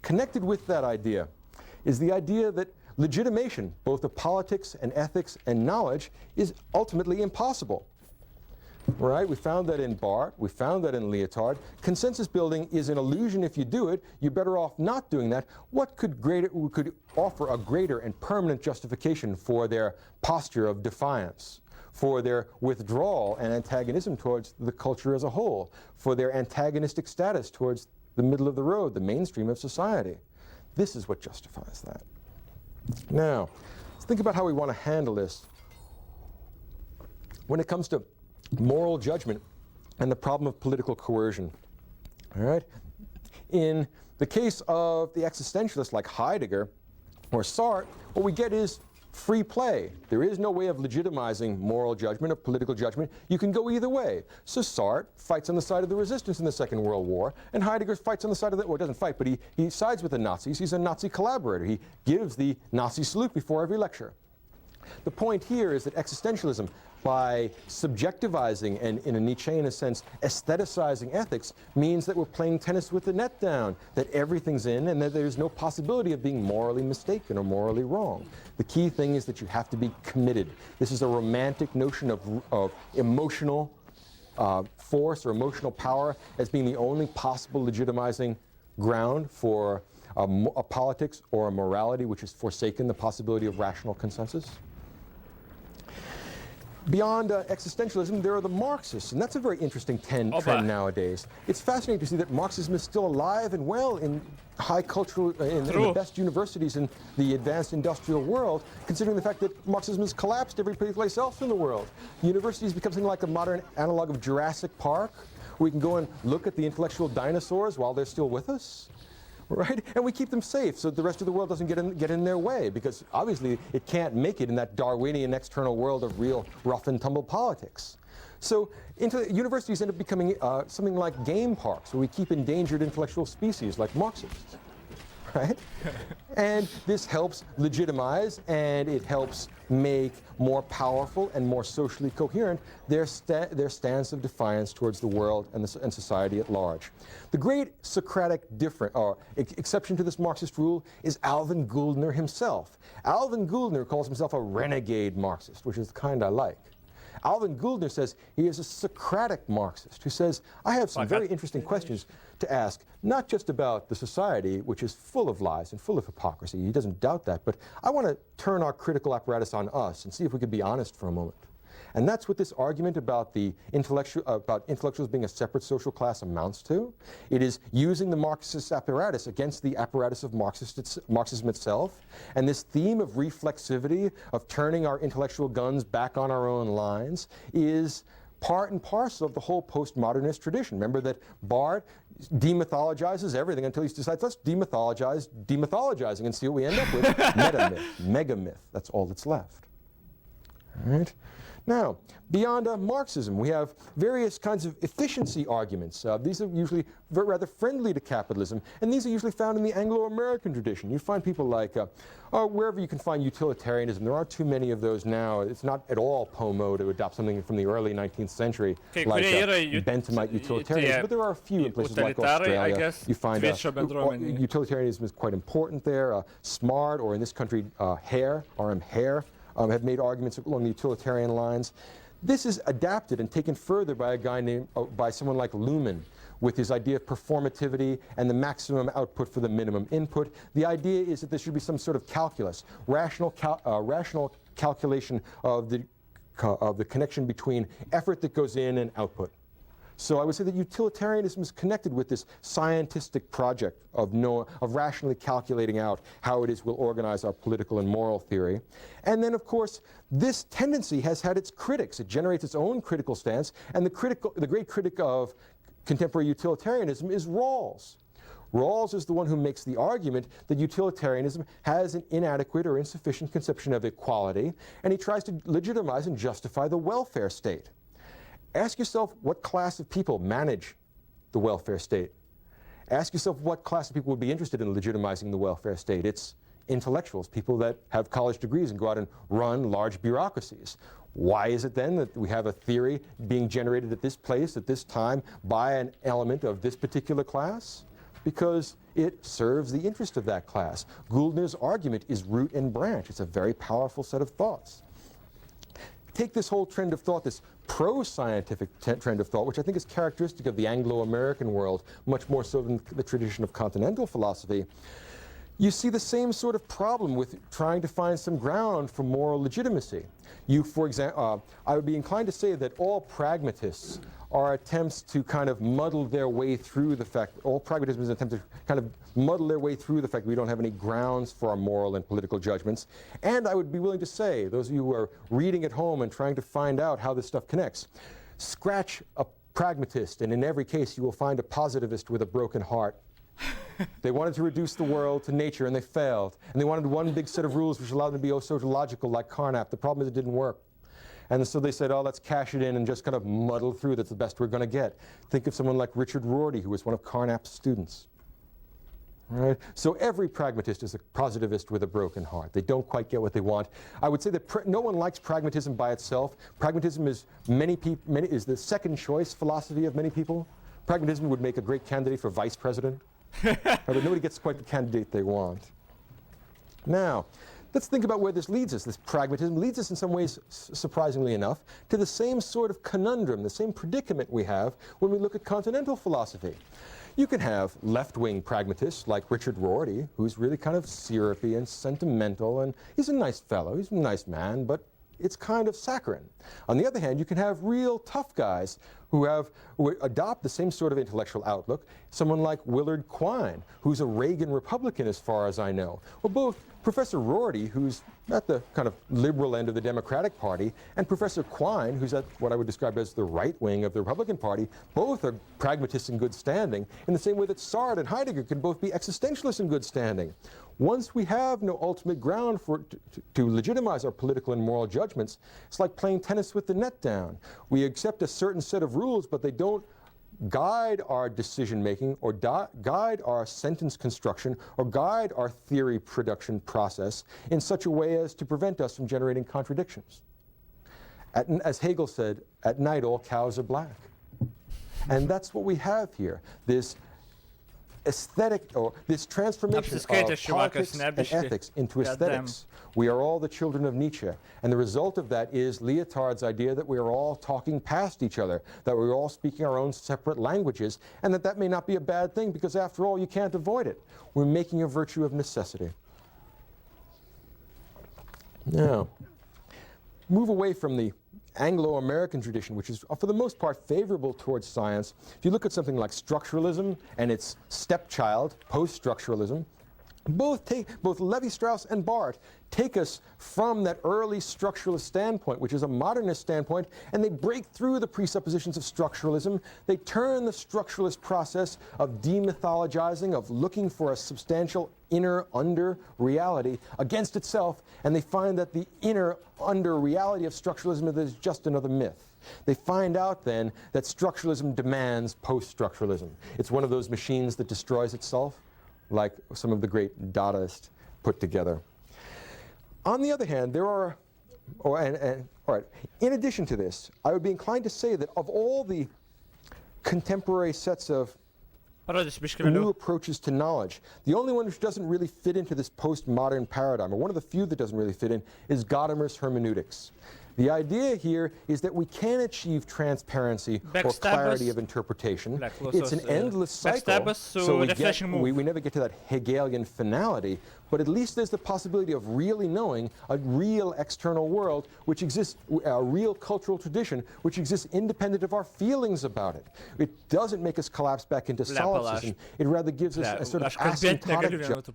connected with that idea is the idea that legitimation, both of politics and ethics and knowledge, is ultimately impossible. Right? We found that in Barth, we found that in Lyotard. Consensus building is an illusion if you do it. You're better off not doing that. What could offer a greater and permanent justification for their posture of defiance, for their withdrawal and antagonism towards the culture as a whole, for their antagonistic status towards the middle of the road, the mainstream of society? This is what justifies that. Now, let's think about how we want to handle this when it comes to moral judgment and the problem of political coercion. All right? In the case of the existentialists like Heidegger or Sartre, what we get is free play. There is no way of legitimizing moral judgment or political judgment. You can go either way. So Sartre fights on the side of the resistance in the Second World War, and Heidegger fights on the side of the, well, doesn't fight, but he sides with the Nazis. He's a Nazi collaborator. He gives the Nazi salute before every lecture. The point here is that existentialism, by subjectivizing and, in a Nietzschean sense, aestheticizing ethics, means that we're playing tennis with the net down, that everything's in and that there's no possibility of being morally mistaken or morally wrong. The key thing is that you have to be committed. This is a romantic notion of emotional force or emotional power as being the only possible legitimizing ground for a politics or a morality which has forsaken the possibility of rational consensus. Beyond existentialism, there are the Marxists, and that's a very interesting trend nowadays. It's fascinating to see that Marxism is still alive and well in high cultural, in the best universities in the advanced industrial world, considering the fact that Marxism has collapsed every place else in the world. Universities become something like a modern analog of Jurassic Park, where we can go and look at the intellectual dinosaurs while they're still with us. Right? And we keep them safe so the rest of the world doesn't get in their way, because obviously it can't make it in that Darwinian external world of real rough and tumble politics. So universities end up becoming something like game parks where we keep endangered intellectual species like Marxists. Right? And this helps legitimize and it helps make more powerful and more socially coherent their stance of defiance towards the world and society at large. The great Socratic exception to this Marxist rule is Alvin Gouldner himself. Alvin Gouldner calls himself a renegade Marxist, which is the kind I like. Alvin Guldner says he is a Socratic Marxist who says, I have some very interesting questions to ask, not just about the society, which is full of lies and full of hypocrisy. He doesn't doubt that, but I want to turn our critical apparatus on us and see if we could be honest for a moment. And that's what this argument about intellectuals being a separate social class amounts to. It is using the Marxist apparatus against the apparatus of Marxism itself. And this theme of reflexivity, of turning our intellectual guns back on our own lines, is part and parcel of the whole postmodernist tradition. Remember that Barth demythologizes everything until he decides, let's demythologize demythologizing and see what we end up with. Metamyth, megamyth, that's all that's left. All right? Now, beyond Marxism, we have various kinds of efficiency arguments. These are usually rather friendly to capitalism, and these are usually found in the Anglo-American tradition. You find people like, wherever you can find utilitarianism, there aren't too many of those now. It's not at all POMO to adopt something from the early 19th century, like Benthamite utilitarianism, but there are a few in places like Australia. You find utilitarianism is quite important there. Smart, or in this country, Hare, R.M. Hare, have made arguments along the utilitarian lines. This is adapted and taken further by a guy named, by someone like Luhmann, with his idea of performativity and the maximum output for the minimum input. The idea is that there should be some sort of calculus, rational calculation of the connection between effort that goes in and output. So I would say that utilitarianism is connected with this scientific project of rationally calculating out how it is we'll organize our political and moral theory. And then, of course, this tendency has had its critics. It generates its own critical stance, and the great critic of contemporary utilitarianism is Rawls. Rawls is the one who makes the argument that utilitarianism has an inadequate or insufficient conception of equality, and he tries to legitimize and justify the welfare state. Ask yourself what class of people manage the welfare state. Ask yourself what class of people would be interested in legitimizing the welfare state. It's intellectuals, people that have college degrees and go out and run large bureaucracies. Why is it then that we have a theory being generated at this place, at this time, by an element of this particular class? Because it serves the interest of that class. Guldner's argument is root and branch. It's a very powerful set of thoughts. Take this whole trend of thought, this pro-scientific trend of thought, which I think is characteristic of the Anglo-American world, much more so than the tradition of continental philosophy. You see the same sort of problem with trying to find some ground for moral legitimacy. For example, I would be inclined to say that all pragmatists are attempts to kind of muddle their way through the fact, all pragmatism is an attempt to kind of muddle their way through the fact that we don't have any grounds for our moral and political judgments. And I would be willing to say, those of you who are reading at home and trying to find out how this stuff connects, scratch a pragmatist, and in every case you will find a positivist with a broken heart. They wanted to reduce the world to nature, and they failed. And they wanted one big set of rules which allowed them to be sociological, like Carnap. The problem is it didn't work. And so they said, oh, let's cash it in and just kind of muddle through. That's the best we're going to get. Think of someone like Richard Rorty, who was one of Carnap's students. All right? So every pragmatist is a positivist with a broken heart. They don't quite get what they want. I would say that no one likes pragmatism by itself. Pragmatism is is the second choice philosophy of many people. Pragmatism would make a great candidate for vice president. But nobody gets quite the candidate they want. Now, let's think about where this leads us. This pragmatism leads us in some ways, surprisingly enough, to the same sort of conundrum, the same predicament we have when we look at continental philosophy. You can have left-wing pragmatists like Richard Rorty, who's really kind of syrupy and sentimental, and he's a nice fellow, he's a nice man, but it's kind of saccharine. On the other hand, you can have real tough guys who adopt the same sort of intellectual outlook. Someone like Willard Quine, who's a Reagan Republican as far as I know. Well, both Professor Rorty, who's at the kind of liberal end of the Democratic Party, and Professor Quine, who's at what I would describe as the right wing of the Republican Party, both are pragmatists in good standing, in the same way that Sartre and Heidegger can both be existentialists in good standing. Once we have no ultimate ground to legitimize our political and moral judgments, it's like playing tennis with the net down. We accept a certain set of rules, but they don't guide our decision-making or guide our sentence construction or guide our theory production process in such a way as to prevent us from generating contradictions. As Hegel said, at night all cows are black. And that's what we have here, this aesthetic, or this transformation of politics and ethics into aesthetics. We are all the children of Nietzsche. And the result of that is Lyotard's idea that we are all talking past each other, that we're all speaking our own separate languages, and that may not be a bad thing, because after all, you can't avoid it. We're making a virtue of necessity. Now, move away from the Anglo-American tradition, which is for the most part favorable towards science. If you look at something like structuralism and its stepchild, post-structuralism, both Levi-Strauss and Barth take us from that early structuralist standpoint, which is a modernist standpoint, and they break through the presuppositions of structuralism. They turn the structuralist process of demythologizing, of looking for a substantial inner under reality against itself, and they find that the inner under reality of structuralism is just another myth. They find out then that structuralism demands post-structuralism. It's one of those machines that destroys itself, like some of the great Dadaists put together. On the other hand, there are, all right, in addition to this, I would be inclined to say that of all the contemporary sets of new approaches to knowledge, the only one which doesn't really fit into this postmodern paradigm, or one of the few that doesn't really fit in, is Gadamer's hermeneutics. The idea here is that we can achieve transparency or clarity of interpretation. It's an endless cycle, so we never get to that Hegelian finality, but at least there's the possibility of really knowing a real external world which exists, a real cultural tradition which exists independent of our feelings about it. It doesn't make us collapse back into solipsism. It rather gives us a sort of asymptotic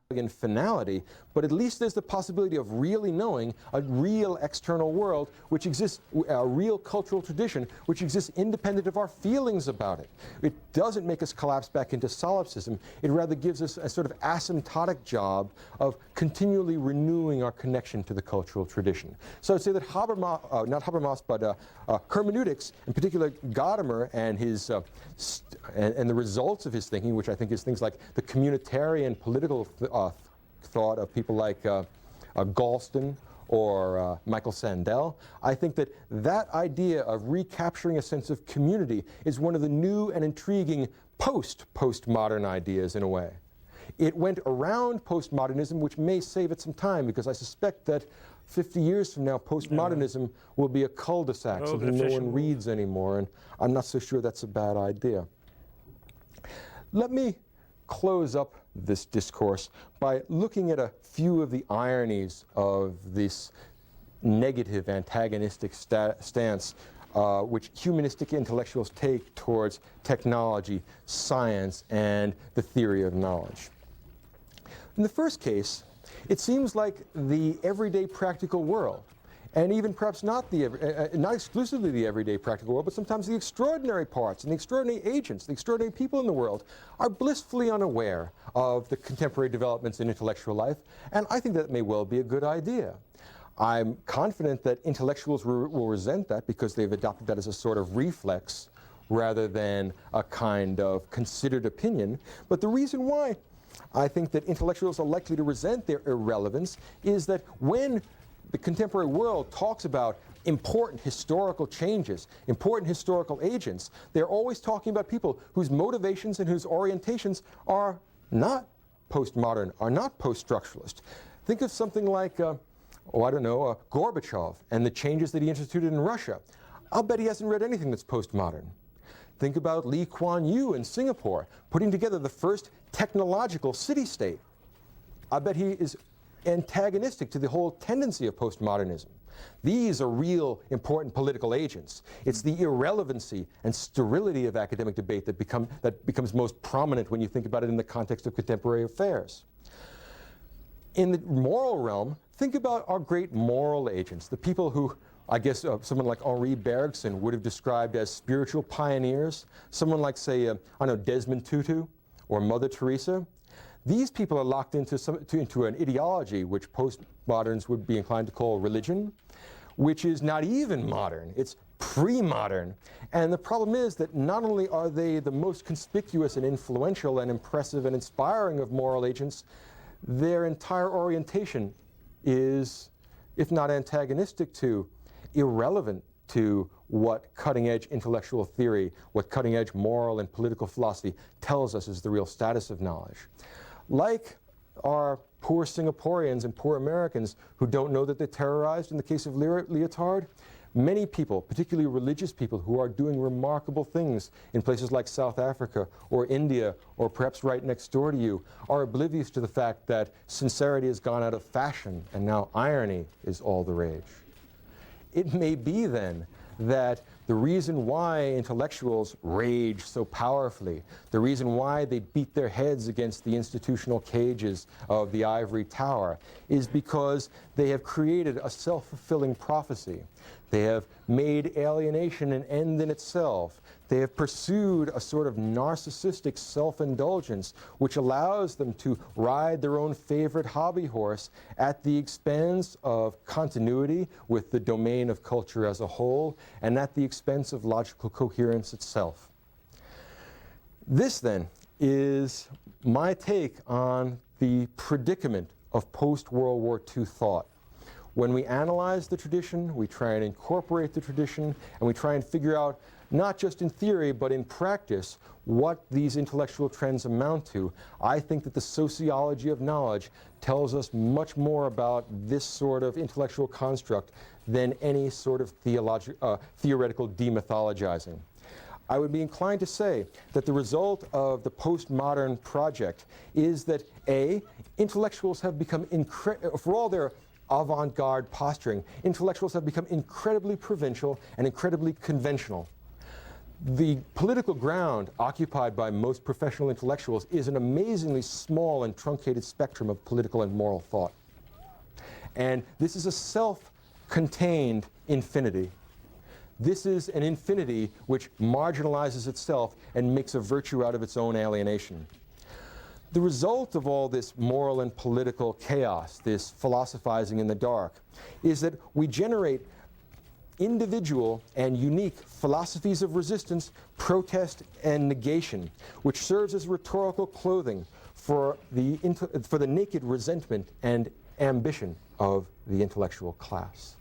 in finality, but at least there's the possibility of really knowing a real external world which exists, a real cultural tradition which exists independent of our feelings about it. It doesn't make us collapse back into solipsism. It rather gives us a sort of asymptotic job of continually renewing our connection to the cultural tradition. So I'd say that hermeneutics, in particular Gadamer and his and the results of his thinking, which I think is things like the communitarian political thought of people like Galston or Michael Sandel. I think that that idea of recapturing a sense of community is one of the new and intriguing postmodern ideas in a way. It went around postmodernism, which may save it some time, because I suspect that 50 years from now, postmodernism will be a cul-de-sac, something no one reads anymore, and I'm not so sure that's a bad idea. Let me close up this discourse by looking at a few of the ironies of this negative, antagonistic stance which humanistic intellectuals take towards technology, science, and the theory of knowledge. In the first case, it seems like the everyday practical world, and even perhaps not exclusively the everyday practical world, but sometimes the extraordinary parts and the extraordinary agents, the extraordinary people in the world, are blissfully unaware of the contemporary developments in intellectual life, and I think that may well be a good idea. I'm confident that intellectuals will resent that because they've adopted that as a sort of reflex rather than a kind of considered opinion. But the reason why I think that intellectuals are likely to resent their irrelevance is that when the contemporary world talks about important historical changes, important historical agents, they're always talking about people whose motivations and whose orientations are not postmodern, are not post-structuralist. Think of something like Gorbachev and the changes that he instituted in Russia. I'll bet he hasn't read anything that's postmodern. Think about Lee Kuan Yew in Singapore, putting together the first technological city-state. I bet he is antagonistic to the whole tendency of postmodernism. These are real important political agents. It's the irrelevancy and sterility of academic debate that becomes most prominent when you think about it in the context of contemporary affairs. In the moral realm, think about our great moral agents, the people who, I guess, someone like Henri Bergson would have described as spiritual pioneers, someone like, say, Desmond Tutu or Mother Teresa. These people are locked into an ideology which postmoderns would be inclined to call religion, which is not even modern. It's pre-modern. And the problem is that not only are they the most conspicuous and influential and impressive and inspiring of moral agents, their entire orientation is, if not antagonistic to, irrelevant to what cutting-edge intellectual theory, what cutting-edge moral and political philosophy tells us is the real status of knowledge. Like our poor Singaporeans and poor Americans who don't know that they're terrorized in the case of Leotard, many people, particularly religious people who are doing remarkable things in places like South Africa or India or perhaps right next door to you, are oblivious to the fact that sincerity has gone out of fashion and now irony is all the rage. It may be then that the reason why intellectuals rage so powerfully, the reason why they beat their heads against the institutional cages of the ivory tower, is because they have created a self-fulfilling prophecy. They have made alienation an end in itself. They have pursued a sort of narcissistic self-indulgence which allows them to ride their own favorite hobby horse at the expense of continuity with the domain of culture as a whole and at the expense of logical coherence itself. This then is my take on the predicament of post-World War II thought. When we analyze the tradition, we try and incorporate the tradition, and we try and figure out, not just in theory, but in practice, what these intellectual trends amount to. I think that the sociology of knowledge tells us much more about this sort of intellectual construct than any sort of theoretical demythologizing. I would be inclined to say that the result of the postmodern project is that A, intellectuals have become, for all their avant-garde posturing, intellectuals have become incredibly provincial and incredibly conventional. The political ground occupied by most professional intellectuals is an amazingly small and truncated spectrum of political and moral thought. And this is a self-contained infinity. This is an infinity which marginalizes itself and makes a virtue out of its own alienation. The result of all this moral and political chaos, this philosophizing in the dark, is that we generate individual and unique philosophies of resistance, protest, and negation, which serves as rhetorical clothing for the naked resentment and ambition of the intellectual class.